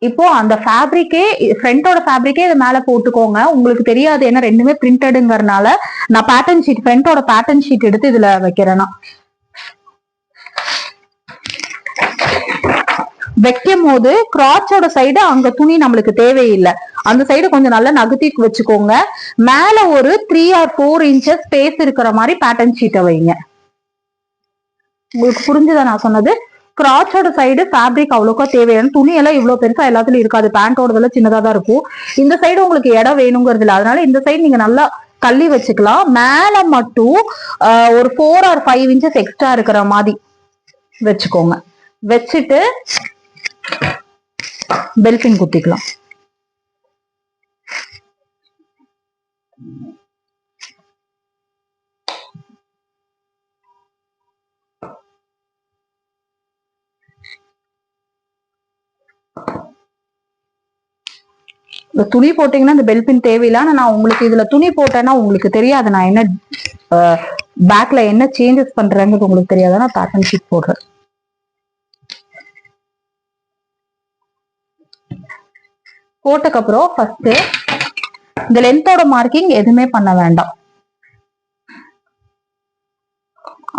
இப்போ அந்த ஃபேப்ரிக்கே, ஃப்ரண்டோட ஃபேப்ரிக்கே இது மேல போட்டுக்கோங்க. உங்களுக்கு தெரியாது, ஏன்னா ரெண்டுமே பிரிண்டடுங்கிறதுனால நான் பேட்டர்ன் ஷீட், ஃப்ரண்டோட பேட்டர்ன் ஷீட் எடுத்து இதுல வைக்கிறேன்னா. வைக்கும் போது கிராச்சோட சைடு அங்க துணி நம்மளுக்கு தேவையில்லை, அந்த சைடு கொஞ்சம் நல்லா நகர்த்தி வச்சுக்கோங்க. மேல ஒரு 3 or 4 இன்ச்சஸ் ஸ்பேஸ் இருக்கிற மாதிரி பேட்டர்ன் ஷீட்டை வைங்க. உங்களுக்கு புரிஞ்சுதா நான் சொன்னது? கிராச்சோட சைடு ஃபேப்ரிக் அவ்வளோக்கா தேவையான துணி எல்லாம் இவ்வளவு பெருசா எல்லாத்துலயும் இருக்காது, பேண்டோடதெல்லாம் சின்னதா தான் இருக்கும். இந்த சைடு உங்களுக்கு இடம் வேணுங்கிறது இல்லை, அதனால இந்த சைடு நீங்க நல்லா தள்ளி வச்சுக்கலாம். மேல மட்டும் ஒரு 4 or 5 இன்ச்சஸ் எக்ஸ்ட்ரா இருக்கிற மாதிரி வச்சுக்கோங்க. வச்சுட்டு பெல் பின் குத்திக்கலாம். துணி போட்டீங்கன்னா இந்த பெல் பின் தேவையில்லை. நான் உங்களுக்கு இதுல துணி போட்டேன்னா உங்களுக்கு தெரியாது நான் என்ன பேக்ல என்ன சேஞ்சஸ் பண்றேங்கிறது உங்களுக்கு தெரியாது, நான் பேட்டர்ன் ஷீட் போடுறேன். போட்டக்கு அப்புறம் ஃபர்ஸ்ட் இந்த லென்த்தோட மார்க்கிங் எதுவுமே பண்ண வேண்டாம்,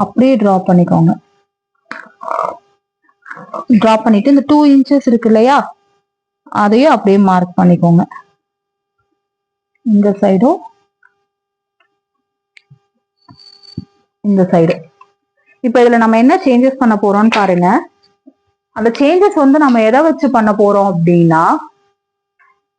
அப்படியே டிரா பண்ணிக்கோங்க. டிரா பண்ணிட்டு இந்த 2 இன்ச்சஸ் இருக்கு இல்லையா, அதையும் அப்படியே மார்க் பண்ணிக்கோங்க. இந்த சைடும் இந்த சைடு. இப்ப இதுல நம்ம என்ன சேஞ்சஸ் பண்ண போறோம்னு பாருங்க. அந்த சேஞ்சஸ் வந்து நம்ம எதை வச்சு பண்ண போறோம் அப்படின்னா,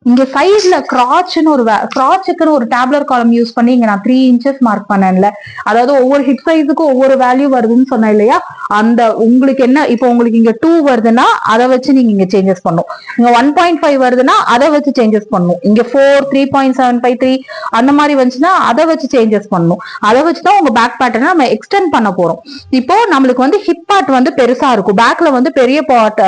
இங்க சைட்ல கிராச்சுன்னு கிராச்சுக்குன்னு ஒரு டேப்லர் காலம் யூஸ் பண்ணி இங்க நான் 3 இன்ச்சஸ் மார்க் பண்ணேன்ல, அதாவது ஒவ்வொரு ஹிப் சைஸுக்கும் ஒவ்வொரு வேல்யூ வருதுன்னு சொன்னேன் இல்லையா, அந்த உங்களுக்கு என்ன இப்போ உங்களுக்கு இங்க 2 வருதுன்னா அதை வச்சு நீங்க இங்க சேஞ்சஸ் பண்ணும். இங்க 1.5 வருதுன்னா அதை வச்சு சேஞ்சஸ் பண்ணும். இங்க 4, 3.753 அந்த மாதிரி வந்துச்சுன்னா அதை வச்சு சேஞ்சஸ் பண்ணும். அதை வச்சுதான் உங்க பேக் பேட்டர்னை நம்ம எக்ஸ்டெண்ட் பண்ண போறோம். இப்போ நம்மளுக்கு வந்து ஹிப் பார்ட் வந்து பெருசா இருக்கும், பேக்ல வந்து பெரிய பார்ட்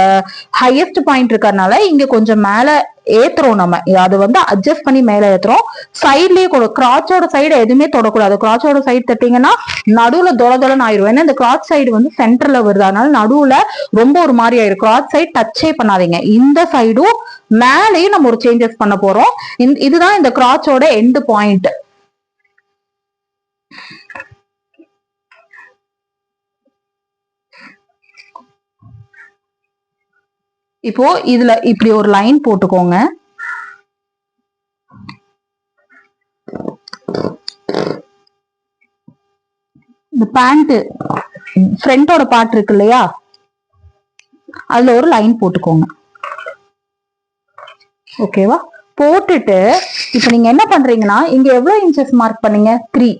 ஹையஸ்ட் பாயிண்ட் இருக்கறனால இங்க கொஞ்சம் மேல ஏத்துறோம் நம்ம, அது வந்து அட்ஜஸ்ட் பண்ணி மேல ஏத்துறோம். சைட்லயே கிராச்சோட சைடு எதுவுமே தொடக்கூடாது. கிராச்சோட சைடு தட்டிங்கன்னா நடுவுல தொலைன்னு ஆயிரும். ஏன்னா இந்த கிராச் சைடு வந்து சென்டர்ல வருது, அதனால நடுவுல ரொம்ப ஒரு மாதிரி ஆயிரும். கிராச் சைடு டச்சே பண்ணாதீங்க. இந்த சைடும் மேலேயும் நம்ம ஒரு சேஞ்சஸ் பண்ண போறோம். இதுதான் இந்த கிராச்சோட எண்ட் பாயிண்ட். இப்போ இதுல இப்படி ஒரு லைன் போட்டுக்கோங்க. இந்த பேண்ட் ஃப்ரண்டோட பார்ட் இருக்கு இல்லையா, அதுல ஒரு லைன் போட்டுக்கோங்க. ஓகேவா? போட்டுட்டு இப்ப நீங்க என்ன பண்றீங்கன்னா, இங்க எவ்வளவு இன்ச்சஸ் மார்க் பண்ணீங்க? 3.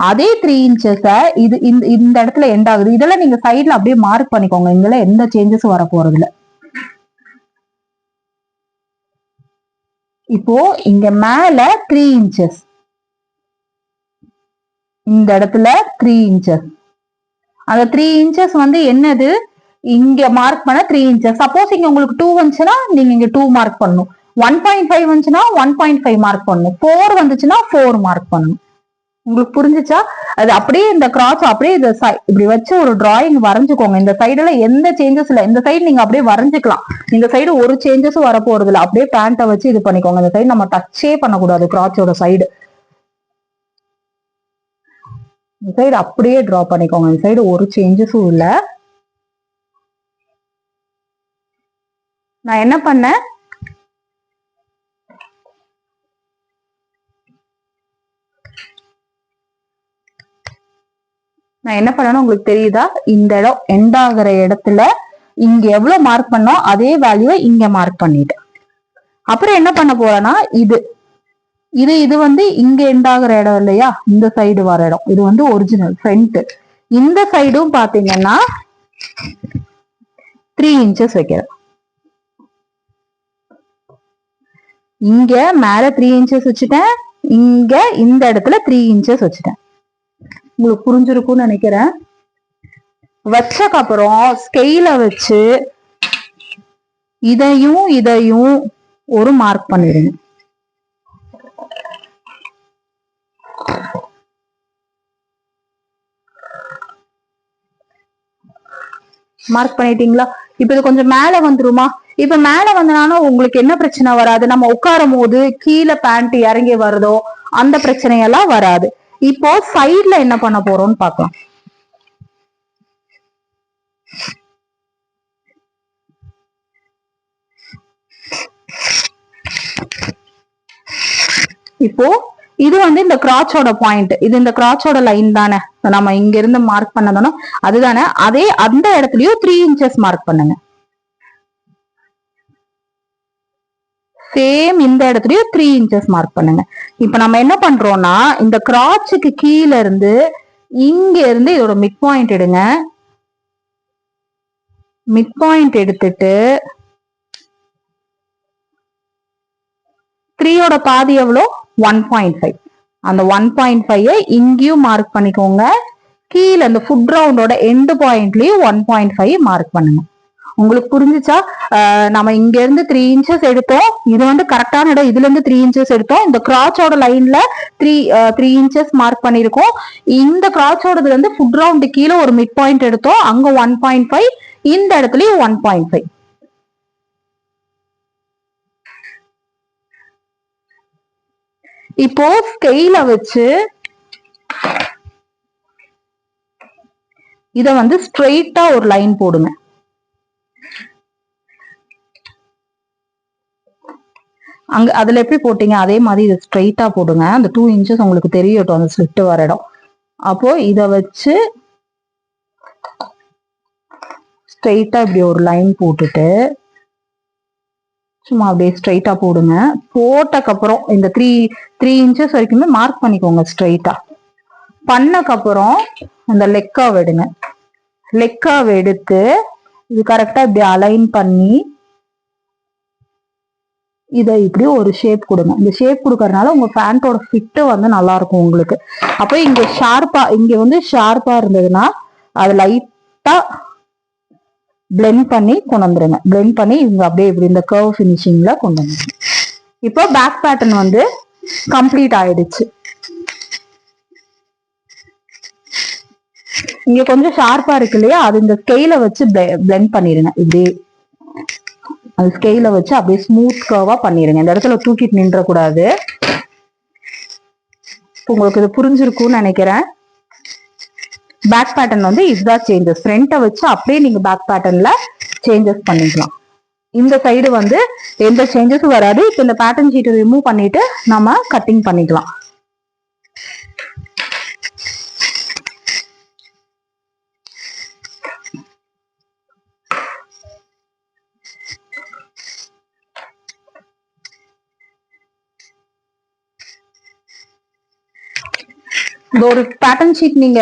அதே 3 இன்ச்சஸ் இது இந்த இடத்துல எண்ட் ஆகுது. இதெல்லாம் நீங்க சைட்ல அப்படியே மார்க் பண்ணிக்கோங்க. இங்கெல்லாம் எந்த சேஞ்சஸும் வர போறது இல்ல. இப்போ இங்க மேல 3 இன்ச்சஸ், இந்த இடத்துல 3 இன்ச்சஸ். அந்த 3 இன்ச்சஸ் வந்து என்னது, இங்க மார்க் பண்ண 3 இன்ச்சஸ். சப்போஸ் இங்க உங்களுக்கு 2 வந்துச்சுன்னா நீங்க இங்க 2 மார்க் பண்ணணும். 1.5 வந்துச்சுன்னா 1.5 மார்க் பண்ணணும். 4 வந்துச்சுன்னா 4 மார்க் பண்ணணும். உங்களுக்கு புரிஞ்சுச்சா? அது அப்படியே இந்த கிராஸ் அப்படியே இப்படி வச்சு ஒரு டிராயிங் வரைஞ்சுக்கோங்க. இந்த சைடுல எந்த சேஞ்சஸ் இல்ல. இந்த சைடு நீங்க அப்படியே வரைஞ்சுக்கலாம். இந்த சைடு ஒரு சேஞ்சஸும் வர போறது இல்ல. அப்படியே பேண்ட்டை வச்சு இது பண்ணிக்கோங்க. இந்த சைடு நம்ம டச்சே பண்ணக்கூடாது. கிராச்சோட சைடு இந்த சைடு அப்படியே டிரா பண்ணிக்கோங்க. இந்த சைடு ஒரு சேஞ்சஸும் இல்ல. நான் என்ன பண்ணேன், உங்களுக்கு தெரியுதா? இந்த இடம் எண்ட் ஆகிற இடத்துல இங்க எவ்வளவு மார்க் பண்ணோம் அதே வேல்யூவை இங்க மார்க் பண்ணிட்டேன். அப்புறம் என்ன பண்ண போறேன்னா, இது இது இது வந்து இங்க எண்ட் ஆகிற இடம் இல்லையா, இந்த சைடு வர இடம், இது வந்து ஒரிஜினல் ஃப்ரண்ட். இந்த சைடும் பாத்தீங்கன்னா 3 இன்ச்சஸ் வைக்கிறேன். இங்க மேல 3 இன்ச்சஸ் வச்சுட்டேன், இங்க இந்த இடத்துல 3 இன்ச்சஸ் வச்சுட்டேன். உங்களுக்கு புரிஞ்சிருக்கும்னு நினைக்கிறேன். வச்சக்கப்புறம் ஸ்கெயில வச்சு இதையும் இதையும் ஒரு மார்க் பண்ணிடுங்க. மார்க் பண்ணிட்டீங்களா? இப்ப இது கொஞ்சம் மேல வந்துருமா? இப்ப மேல வந்தனாலும் உங்களுக்கு என்ன பிரச்சனை வராது. நம்ம உட்காரும் போது கீழே பேண்ட் இறங்கி வருதோ அந்த பிரச்சனையெல்லாம் வராது. இப்போ சைட்ல என்ன பண்ண போறோம்னு பார்க்கலாம். இப்போ இது வந்து இந்த கிராச்சோட பாயிண்ட், இது இந்த கிராச்சோட லைன் தானே, நம்ம இங்க இருந்து மார்க் பண்ணதானோ அதுதானே. அதே அந்த இடத்துலயும் 3 இன்ச்சஸ் மார்க் பண்ணுங்க. சேம் இந்த இடத்துலயும் 3 இன்ச்சஸ் மார்க் பண்ணுங்க. இப்ப நம்ம என்ன பண்றோம்னா, இந்த கிராச்சுக்கு கீழ இருந்து இங்க இருந்து இதோட மிட் பாயிண்ட் எடுங்க. மிட் பாயிண்ட் எடுத்துட்டு 3யோட பாதி எவ்வளோ? 1.5. அந்த 1.5 இங்கேயும் மார்க் பண்ணிக்கோங்க. கீழே அந்த ஃபுட் ரவுண்டோட எண்ட் பாயிண்ட்லயும் 1.5 மார்க் பண்ணுங்க. உங்களுக்கு புரிஞ்சுச்சா? நம்ம இங்க இருந்து 3 இன்ச்சஸ் எடுத்தோம். இது வந்து கரெக்டான இடம். இதுல இருந்து 3 இன்ச்சஸ் எடுத்தோம். இந்த கிராச்சோட லைன்ல 3 இன்ச்சஸ் மார்க் பண்ணிருக்கோம். இந்த கிராச்சோடதுல இருந்து ஃபுட் ரவுண்டு கீழே ஒரு மிட் பாயிண்ட் எடுத்தோம். அங்க 1.5, இந்த இடத்துலயும் 1.5. இப்போ ஸ்கெயில வச்சு இத வந்து ஸ்ட்ரெயிட்டா ஒரு லைன் போடுங்க. அங்க அதுல எப்படி போட்டீங்க அதே மாதிரி இதை ஸ்ட்ரெயிட்டா போடுங்க. அந்த 2 இன்ச்சஸ் உங்களுக்கு தெரியட்டும் அந்த ஸ்லிட் வர இடம். அப்போ இத வச்சு ஸ்ட்ரெயிட்டா இப்படி ஒரு லைன் போட்டுட்டு சும்மா அப்படியே ஸ்ட்ரெயிட்டா போடுங்க. போட்டக்கப்புறம் இந்த 3 இன்ச்சஸ் வரைக்குமே மார்க் பண்ணிக்கோங்க ஸ்ட்ரெயிட்டா. பண்ணக்கப்புறம் அந்த லெக்காவை எடுங்க. லெக்காவை எடுத்து இது கரெக்டா இப்படி அலைன் பண்ணி இதை இப்படி ஒரு ஷேப் கொடுங்க. இந்த ஷேப் கொடுக்கறதுனால உங்க பேண்டோட ஃபிட் வந்து நல்லா இருக்கும் உங்களுக்கு. அப்போ இங்க ஷார்ப்பா, இங்க வந்து ஷார்ப்பா இருந்ததுன்னா அது லைட்டா பிளெண்ட் பண்ணி கொண்டு வந்துருங்க. பிளெண்ட் பண்ணி இங்க அப்படியே இப்படி இந்த கர்வ் ஃபினிஷிங்ல கொண்டு வந்துருங்க. இப்போ பேக் பேட்டர்ன் வந்து கம்ப்ளீட் ஆயிடுச்சு. இங்க கொஞ்சம் ஷார்ப்பா இருக்கு இல்லையா, அது இந்த ஸ்கெயில வச்சு பிளெண்ட் பண்ணிருங்க. இப்படி அது ஸ்கெயில வச்சு அப்படியே ஸ்மூத் கர்வா பண்ணிருங்க. இந்த இடத்துல தூக்கிட்டு நின்ற கூடாது. உங்களுக்கு இது புரிஞ்சிருக்கும்னு நினைக்கிறேன். பேக் பேட்டர்ன் வந்து இதுதான் சேஞ்சஸ். ஃப்ரண்ட்டை வச்சு அப்படியே நீங்க பேக் பேட்டர்ன்ல சேஞ்சஸ் பண்ணிக்கலாம். இந்த சைடு வந்து எந்த சேஞ்சஸும் வராது. இப்போ இந்த பேட்டர்ன் ஷீட்டை ரிமூவ் பண்ணிட்டு நம்ம கட்டிங் பண்ணிக்கலாம். ஒரு பேட்டர்ன் ஷீட் நீங்க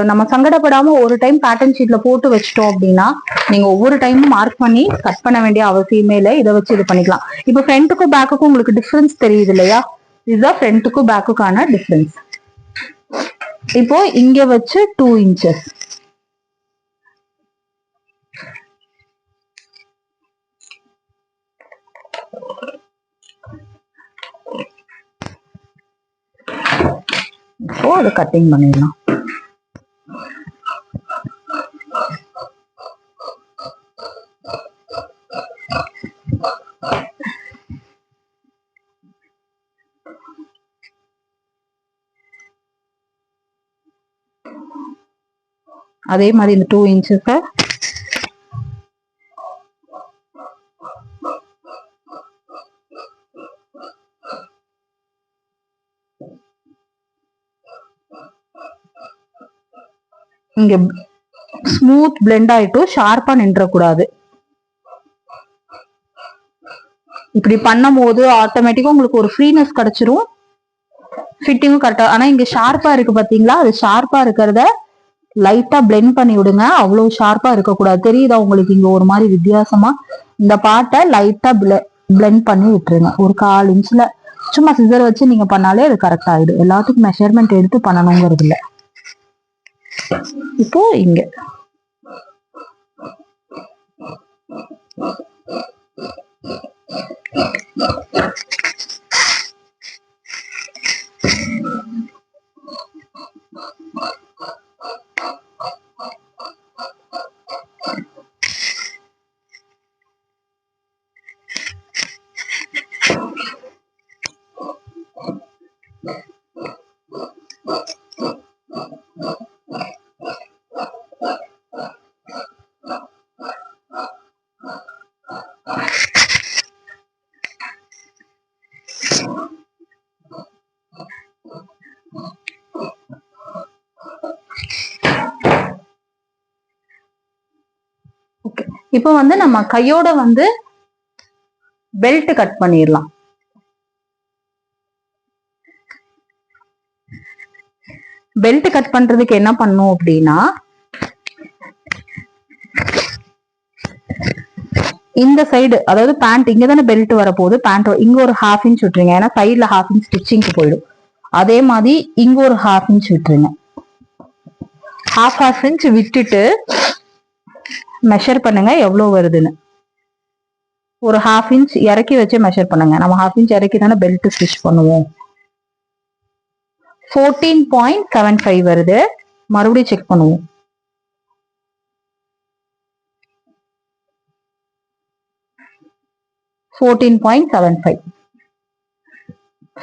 நம்ம சங்கடப்படாம ஒரு டைம் பேட்டர்ன் ஷீட்ல போட்டு வச்சிட்டோம் அப்படின்னா நீங்க ஒவ்வொரு டைமும் மார்க் பண்ணி கட் பண்ண வேண்டிய அவசியமே இல்லை. இதை வச்சு இது பண்ணிக்கலாம். இப்போ ஃப்ரண்ட்டுக்கும் பேக்குக்கும் உங்களுக்கு டிஃபரன்ஸ் தெரியுது இல்லையா, இதுதான் ஃப்ரண்ட்டுக்கும் பேக்குக்கான டிஃபரன்ஸ். இப்போ இங்க வச்சு 2 இன்ச்சஸ் அதை கட்டிங் பண்ணிடலாம். அதே மாதிரி இந்த 2 இன்ச்சஸ் இங்க ஸ்மூத் பிளெண்ட் ஆயிட்டு ஷார்ப்பா நின்ற கூடாது. இப்படி பண்ணும் போது ஆட்டோமேட்டிக்கா உங்களுக்கு ஒரு ஃப்ரீனஸ் கிடைச்சிரும், ஃபிட்டிங்கும் கரெக்டா. ஆனா இங்க ஷார்ப்பா இருக்கு பாத்தீங்களா, அது ஷார்ப்பா இருக்கிறத லைட்டா பிளெண்ட் பண்ணி விடுங்க. அவ்வளவு ஷார்ப்பா இருக்கக்கூடாது. தெரியுதா உங்களுக்கு இங்க ஒரு மாதிரி வித்தியாசமா? இந்த பார்ட்டை லைட்டா பிளெண்ட் பண்ணி விட்டுருங்க. ஒரு 1/4 இன்ச்ல சும்மா சிசர் வச்சு நீங்க பண்ணாலே அது கரெக்ட் ஆயிடும். எல்லாத்துக்கும் மெஷர்மெண்ட் எடுத்து பண்ணணுங்கிறது இல்லை. இப்போ இங்க இப்போ வந்து நம்ம கையோட வந்து பெல்ட் கட் பண்ணிடலாம். பெல்ட் கட் பண்றதுக்கு என்ன பண்ணும் அப்படின்னா, இந்த சைடு அதாவது பேண்ட் இங்க தானே பெல்ட் வரப்போகுது, பேண்ட் இங்க ஒரு 1/2 இன்ச் விட்டுருங்க. ஏன்னா சைட்ல 1/2 இன்ச் ஸ்டிச்சிங்க்கு போயிடும். அதே மாதிரி இங்க ஒரு 1/2 இன்ச் விட்டுருங்க. 1/2 இன்ச் விட்டுட்டு மெஷர் பண்ணுங்க எவ்வளவு வருதுன்னு. ஒரு 1/2 இன்ச் இறக்கி வச்சு மெஷர் பண்ணுங்க. நம்ம 1/2 இன்ச் இறக்கி தானே பெல்ட் ஸ்டிச் பண்ணுவோம். 14.75 வருது. மறுபடியும் செக் பண்ணுவோம். 14.75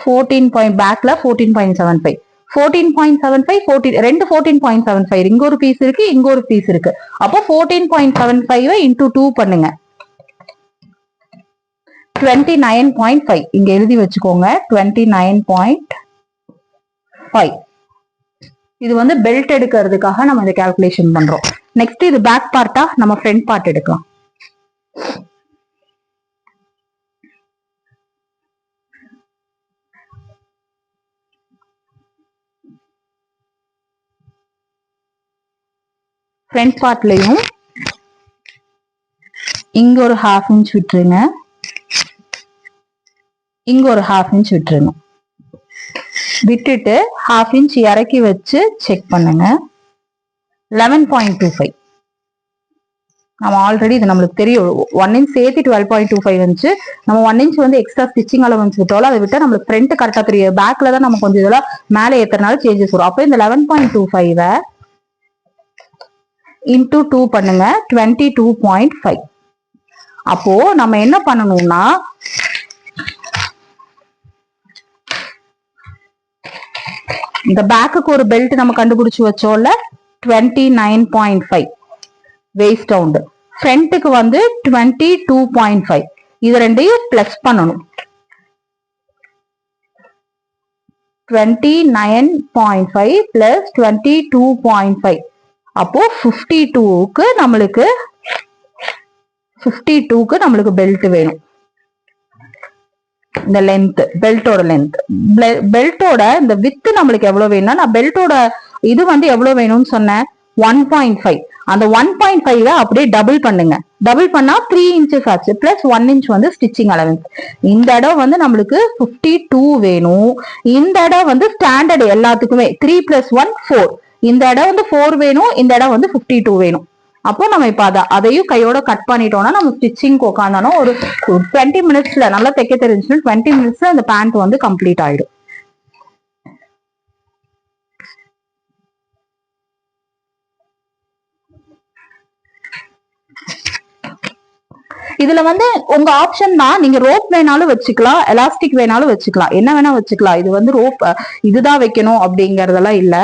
14 பேக்ல 14.75 14.75 ரெண்டு 14.75 இங்க ஒரு பீஸ் இருக்கு, இங்க ஒரு பீஸ் இருக்கு. அப்போ 14.75 இன்டூ 2 பண்ணுங்க. 29.5 இங்க எழுதி வச்சுக்கோங்க. 29.5 இது வந்து பெல்ட் எடுக்கிறதுக்காக நம்ம இதை கால்குலேஷன் பண்றோம். நெக்ஸ்ட் இது பேக் பார்ட்டா, நம்ம ஃப்ரண்ட் பார்ட் எடுக்கலாம். ஃப்ரண்ட் பார்ட்லயும் இங்க ஒரு 1/2 இன்ச் விட்டுருங்க, இங்க ஒரு 1/2 இன்ச் விட்டுருங்க. விட்டுட்டு 1/2 இன்ச் இறக்கி வச்சு செக் பண்ணுங்க. 11.25 நம்ம ஆல்ரெடி இது நம்மளுக்கு தெரியும் 1 inch சேர்த்து 12.25 இருந்துச்சு. நம்ம 1 inch வந்து எக்ஸ்ட்ரா ஸ்டிச்சிங் அலவன்ஸ் விட்டோம். அதை விட்டு நம்மளுக்கு ஃப்ரண்ட் கரெக்டா தெரியும். பேக்ல தான் நம்ம கொஞ்சம் இதெல்லாம் மேலே ஏத்துறதுனால சேஞ்சஸ் வரும். அப்போ இந்த 11.25 இன்டூ 2 பண்ணுங்க 22.5. அப்போ நம்ம என்ன பண்ணணும்னா இந்த பேக்குக்கு ஒரு பெல்ட் நம்ம கண்டுபிடிச்சு வச்சோம்ல 29.5 வேஸ்ட் ரவுண்ட். ஃப்ரண்ட்டுக்கு வந்து 22.5. இது ரெண்டையும் பிளஸ் பண்ணணும். 29.5 பிளஸ் 22.5 அப்போ 52க்கு நம்மளுக்கு பெல்ட் வேணும். இந்த லென்த் பெல்ட்டோட பெல்ட்டோட இந்த வித்து நம்மளுக்கு எவ்வளவு வேணும்னா நான் பெல்ட்டோட இது வந்து எவ்வளவு வேணும்னு சொன்னேன் 1.5. அந்த 1.5 அப்படியே டபுள் பண்ணுங்க. டபுள் பண்ணா 3 inches ஆச்சு. பிளஸ் 1 inch வந்து ஸ்டிச்சிங் அலவன்ஸ். இந்த இடம் வந்து நம்மளுக்கு 52 வேணும். இந்த இடம் வந்து ஸ்டாண்டர்ட் எல்லாத்துக்குமே 3 + 1 4. இந்த இடம் வந்து 4 வேணும். இந்த இடம் வந்து 52 வேணும். அப்போ நம்ம இப்ப அதையும் கையோட கட் பண்ணிட்டோம்னா நம்ம ஸ்டிச்சிங் உட்காந்தானோ ஒரு 20 minutesல நல்லா தைக்க தெரிஞ்சுன்னா 20 minutesல அந்த பேண்ட் வந்து கம்ப்ளீட் ஆயிடும். இதுல வந்து உங்க ஆப்ஷன் தான். நீங்க ரோப் வேணாலும் வச்சுக்கலாம், எலாஸ்டிக் வேணாலும் வச்சுக்கலாம், என்ன வேணா வச்சுக்கலாம். இது வந்து ரோப் இதுதான் வைக்கணும் அப்படிங்கறதெல்லாம் இல்ல.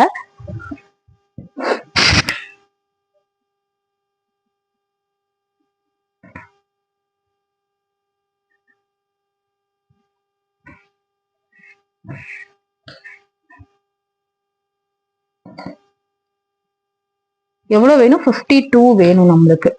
எவ்வளவு வேணும் 52 வேணும் நம்மளுக்கு.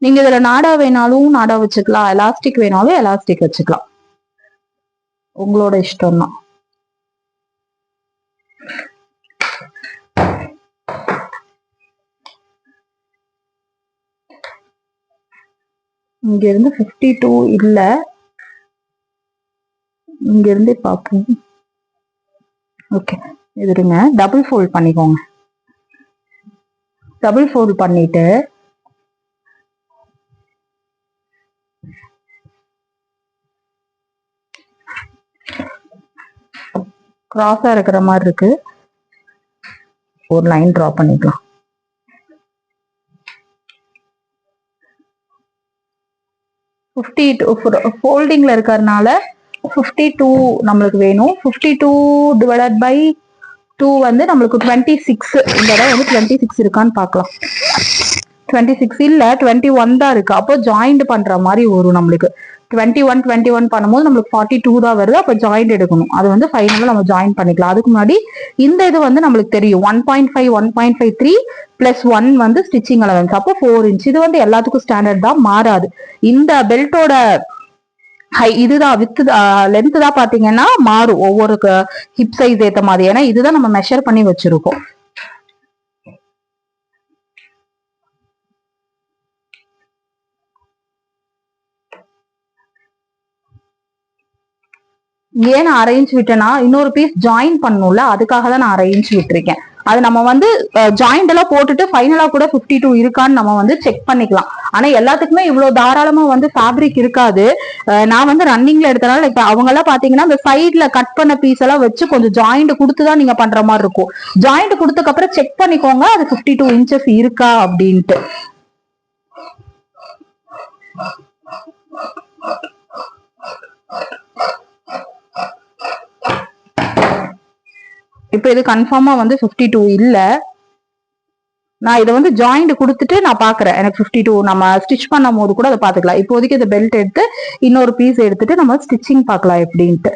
நீங்க இதுல நாடா வேணாலும் நாடா வச்சுக்கலாம், எலாஸ்டிக் வேணாலும் எலாஸ்டிக் வச்சுக்கலாம். உங்களோட இஷ்டம் தான். இங்க இருந்து 52 இல்ல, இங்க இருந்து பார்ப்போம். ஓகே இருங்க, டபுள் ஃபோல்ட் பண்ணிக்கோங்க. டபுள் ஃபோல்ட் பண்ணிட்டு கிராஸா இருக்கிற மாதிரி இருக்கு, ஒரு லைன் டிரா பண்ணிக்கலாம். 52 ஃபோல்டிங்ல இருக்கிறதுனால 52 நம்மளுக்கு வேணும். 52 டிவைடட் பை 2 வந்து நம்மளுக்கு 26. இந்த இடம் வந்து 26 இருக்கான்னு பார்க்கலாம். 26 இல்ல 21 தான் இருக்கு. அப்போ ஜாயிண்ட் பண்ற மாதிரி வரும் நம்மளுக்கு. 21 பண்ணும்போது நம்மளுக்கு 42 தான் வருது. அப்ப ஜாயிண்ட் எடுக்கணும். அது வந்து ஃபைனலா நம்ம ஜாயின் பண்ணிக்கலாம். அதுக்கு முன்னாடி இந்த இது வந்து நம்மளுக்கு தெரியும் 1.5 1.53 பிளஸ் 1 வந்து ஸ்டிச்சிங் அலவன்ஸ். அப்போ 4 inch. இது வந்து எல்லாத்துக்கும் ஸ்டாண்டர்ட் தான், மாறாது. இந்த பெல்ட்டோட இதுதான் வித் லென்த் தான் பாத்தீங்கன்னா மாறும் ஒவ்வொரு ஹிப் சைஸ் ஏத்த மாதிரி. ஏன்னா இதுதான் நம்ம மெஷர் பண்ணி வச்சிருக்கோம். ஏன் நான் அரேஞ்ச் விட்டேன்னா இன்னொரு பீஸ் ஜாயின் பண்ணணும்ல, அதுக்காக தான் நான் அரேஞ்ச் விட்டுருக்கேன். அது நம்ம வந்து ஜாயிண்ட் எல்லாம் போட்டுட்டு ஃபைனலா கூட 52 இருக்கான்னு நம்ம வந்து செக் பண்ணிக்கலாம். ஆனா எல்லாத்துக்குமே இவ்வளவு தாராளமா வந்து ஃபேப்ரிக் இருக்காது. நான் வந்து ரன்னிங்ல எடுத்தனால இப்ப அவங்க எல்லாம் பாத்தீங்கன்னா இந்த சைட்ல கட் பண்ண பீஸ் எல்லாம் வச்சு கொஞ்சம் ஜாயிண்ட் கொடுத்துதான் நீங்க பண்ற மாதிரி இருக்கும். ஜாயிண்ட் கொடுத்ததுக்கு அப்புறம் செக் பண்ணிக்கோங்க அது 52 inches இருக்கா அப்படின்ட்டு. இப்ப இது கன்ஃபார்மா வந்து 52 இல்ல. நான் இதை வந்து ஜாயிண்ட் கொடுத்துட்டு நான் பாக்குறேன். எனக்கு 52 நம்ம ஸ்டிச் பண்ணும் போது கூட அதை பாத்துக்கலாம். இப்போதைக்கு இந்த பெல்ட் எடுத்து இன்னொரு பீஸ் எடுத்துட்டு நம்ம ஸ்டிச்சிங் பார்க்கலாம் எப்படின்ட்டு.